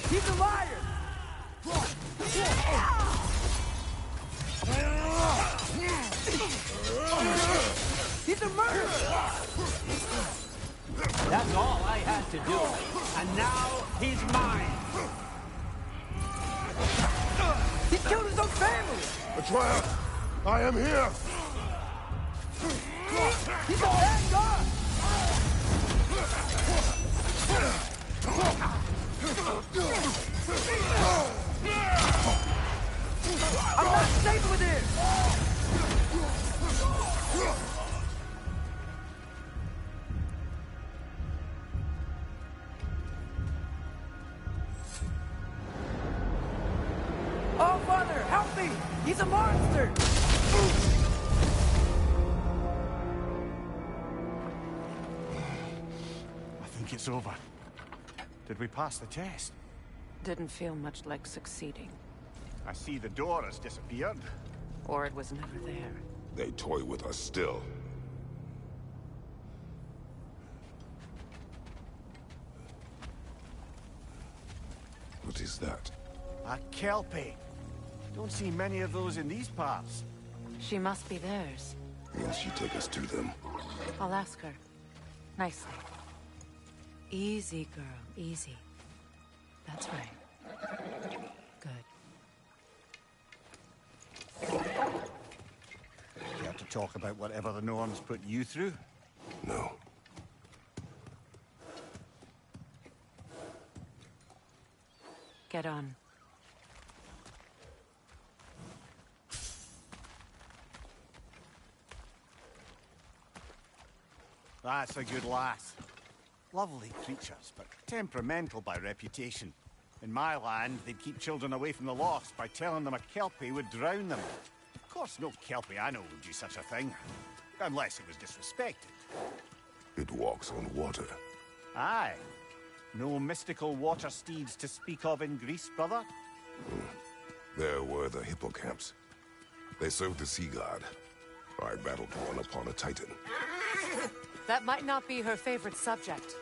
He's a liar! He's a murderer! That's all I had to do. And now he's mine. He killed his own family! Atreus! I am here! He's a bad god! I'm not safe with him! Oh, Father, help me! He's a monster! I think it's over. Did we pass the test? Didn't feel much like succeeding. I see the door has disappeared. Or it was never there. They toy with us still. What is that? A kelpie. Don't see many of those in these parts. She must be theirs. Will she take us to them? I'll ask her. Nicely. Easy, girl. Easy. That's right. Good. Care to talk about whatever the Norns put you through? No. Get on. That's a good lass. Lovely creatures, but temperamental by reputation. In my land, they'd keep children away from the lost by telling them a kelpie would drown them. Of course, no kelpie I know would do such a thing. Unless it was disrespected. It walks on water. Aye. No mystical water steeds to speak of in Greece, brother? There were the hippocamps. They served the sea god. I battled one upon a titan. That might not be her favorite subject.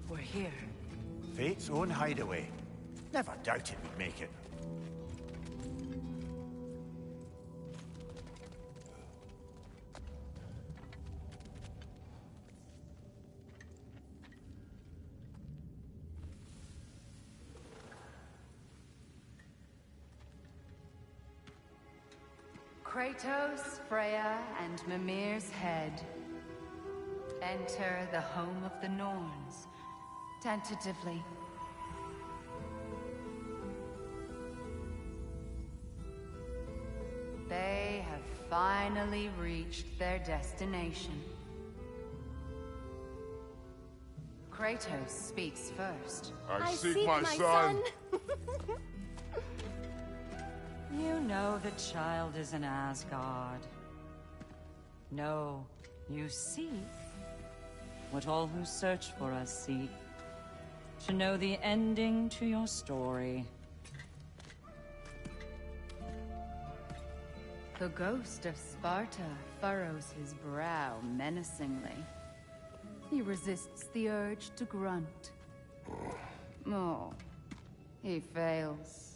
We're here. Fate's own hideaway. Never doubted we'd make it. Kratos, Freya, and Mimir's head. Enter the home of the Norns. Tentatively. They have finally reached their destination. Kratos speaks first. I seek my son. You know the child is in Asgard. No, you seek what all who search for us seek. To know the ending to your story. The ghost of Sparta furrows his brow menacingly. He resists the urge to grunt. Oh, he fails.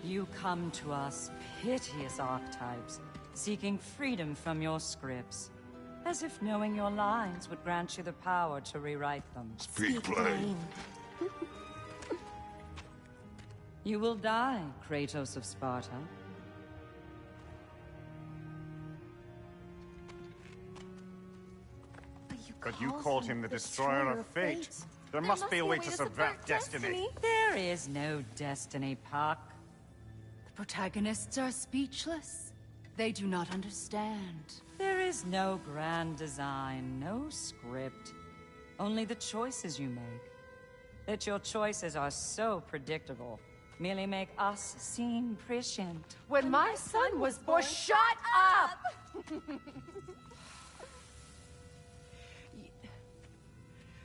You come to us, piteous archetypes, seeking freedom from your scripts. As if knowing your lines would grant you the power to rewrite them. Speak plain. You will die, Kratos of Sparta. But you called him the destroyer of fate. There must be a way to subvert destiny. There is no destiny, Puck. The protagonists are speechless. They do not understand. There is no grand design, no script. Only the choices you make. That your choices are so predictable, merely make us seem prescient. When my son was born, shut up!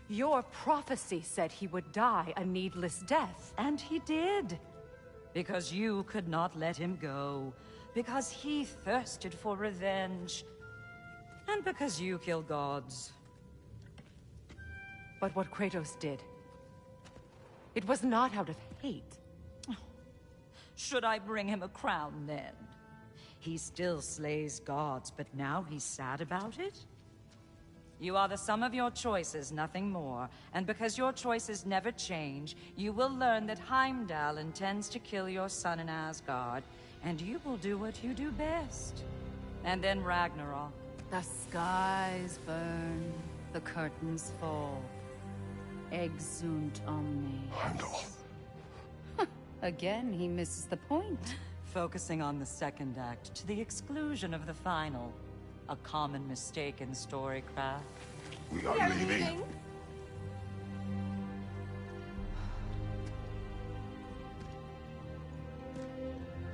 Your prophecy said he would die a needless death. And he did. Because you could not let him go. Because he thirsted for revenge. And because you kill gods. But what Kratos did, it was not out of hate. Should I bring him a crown then? He still slays gods, but now he's sad about it? You are the sum of your choices, nothing more. And because your choices never change, you will learn that Heimdall intends to kill your son in Asgard. And you will do what you do best. And then Ragnarok. The skies burn, the curtains fall. Exunt omnes. Heimdall. Again, he misses the point. Focusing on the second act to the exclusion of the final. A common mistake in storycraft. We are leaving.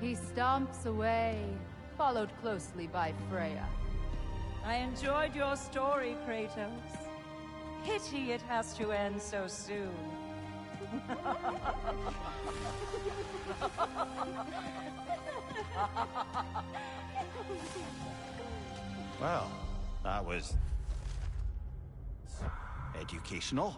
He stomps away, followed closely by Freya. I enjoyed your story, Kratos. Pity it has to end so soon. Well, that was educational.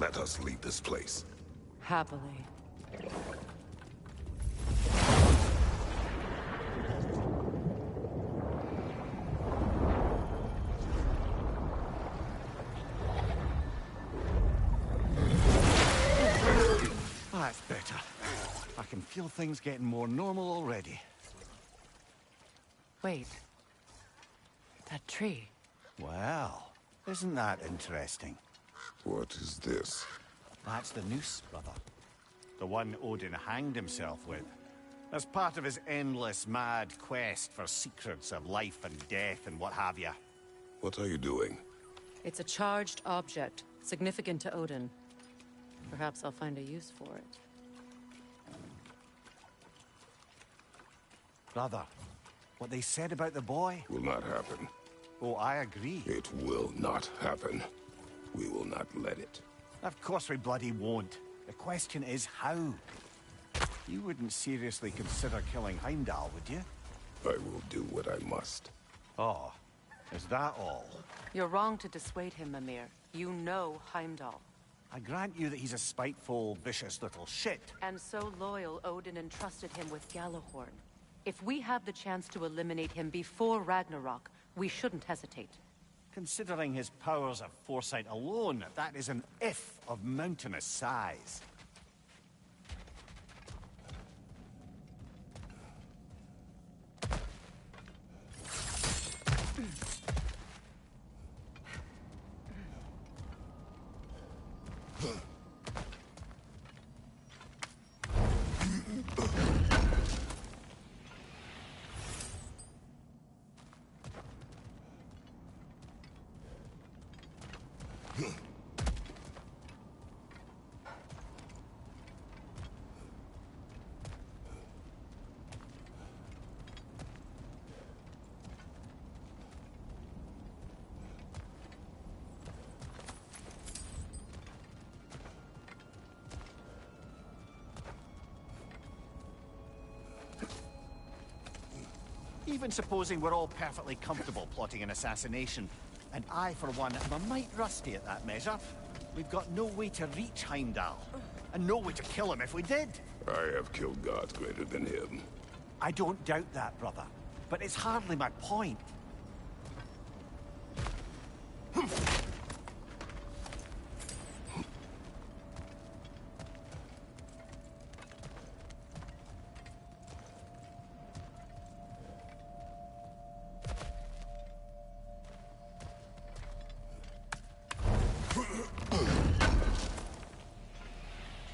let us leave this place. Happily. That's better. I can feel things getting more normal already. Wait. That tree. Well, isn't that interesting? What is this? That's the noose, brother. The one Odin hanged himself with. As part of his endless, mad quest for secrets of life and death and what have you. What are you doing? It's a charged object, significant to Odin. Perhaps I'll find a use for it. Brother, what they said about the boy? Will not happen. Oh, I agree. It will not happen. We will not let it. Of course we bloody won't. The question is how. You wouldn't seriously consider killing Heimdall, would you? I will do what I must. Oh, is that all? You're wrong to dissuade him, Mimir. You know Heimdall. I grant you that he's a spiteful, vicious little shit. And so loyal, Odin entrusted him with Gjallarhorn. If we have the chance to eliminate him before Ragnarok, we shouldn't hesitate. Considering his powers of foresight alone, that is an if of mountainous size. Even supposing we're all perfectly comfortable plotting an assassination, and I, for one, am a mite rusty at that measure, we've got no way to reach Heimdall, and no way to kill him if we did. I have killed gods greater than him. I don't doubt that, brother, but it's hardly my point.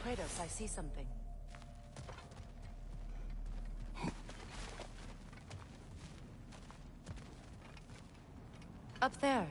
Kratos, I see something. Up there.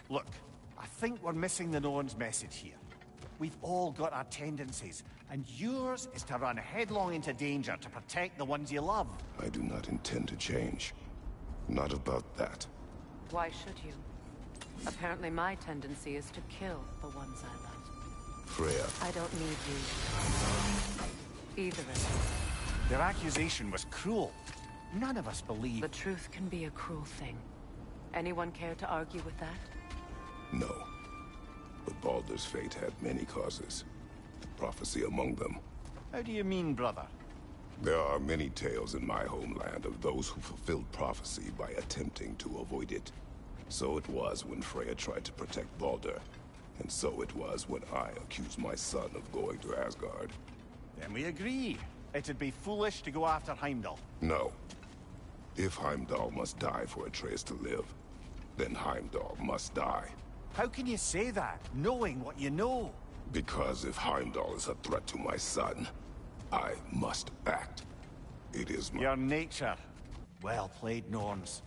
Look, I think we're missing the Norn's message here. We've all got our tendencies, and yours is to run headlong into danger to protect the ones you love. I do not intend to change. Not about that. Why should you? Apparently my tendency is to kill the ones I love. Freya. I don't need you. Either of you. Their accusation was cruel. None of us believe... The truth can be a cruel thing. Anyone care to argue with that? No. But Baldur's fate had many causes. Prophecy among them. How do you mean, brother? There are many tales in my homeland of those who fulfilled prophecy by attempting to avoid it. So it was when Freya tried to protect Baldur. And so it was when I accused my son of going to Asgard. Then we agree. It'd be foolish to go after Heimdall. No. If Heimdall must die for Atreus to live, then Heimdall must die. How can you say that, knowing what you know? Because if Heimdall is a threat to my son, I must act. It is my... Your nature. Well played, Norns.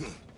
Hmm.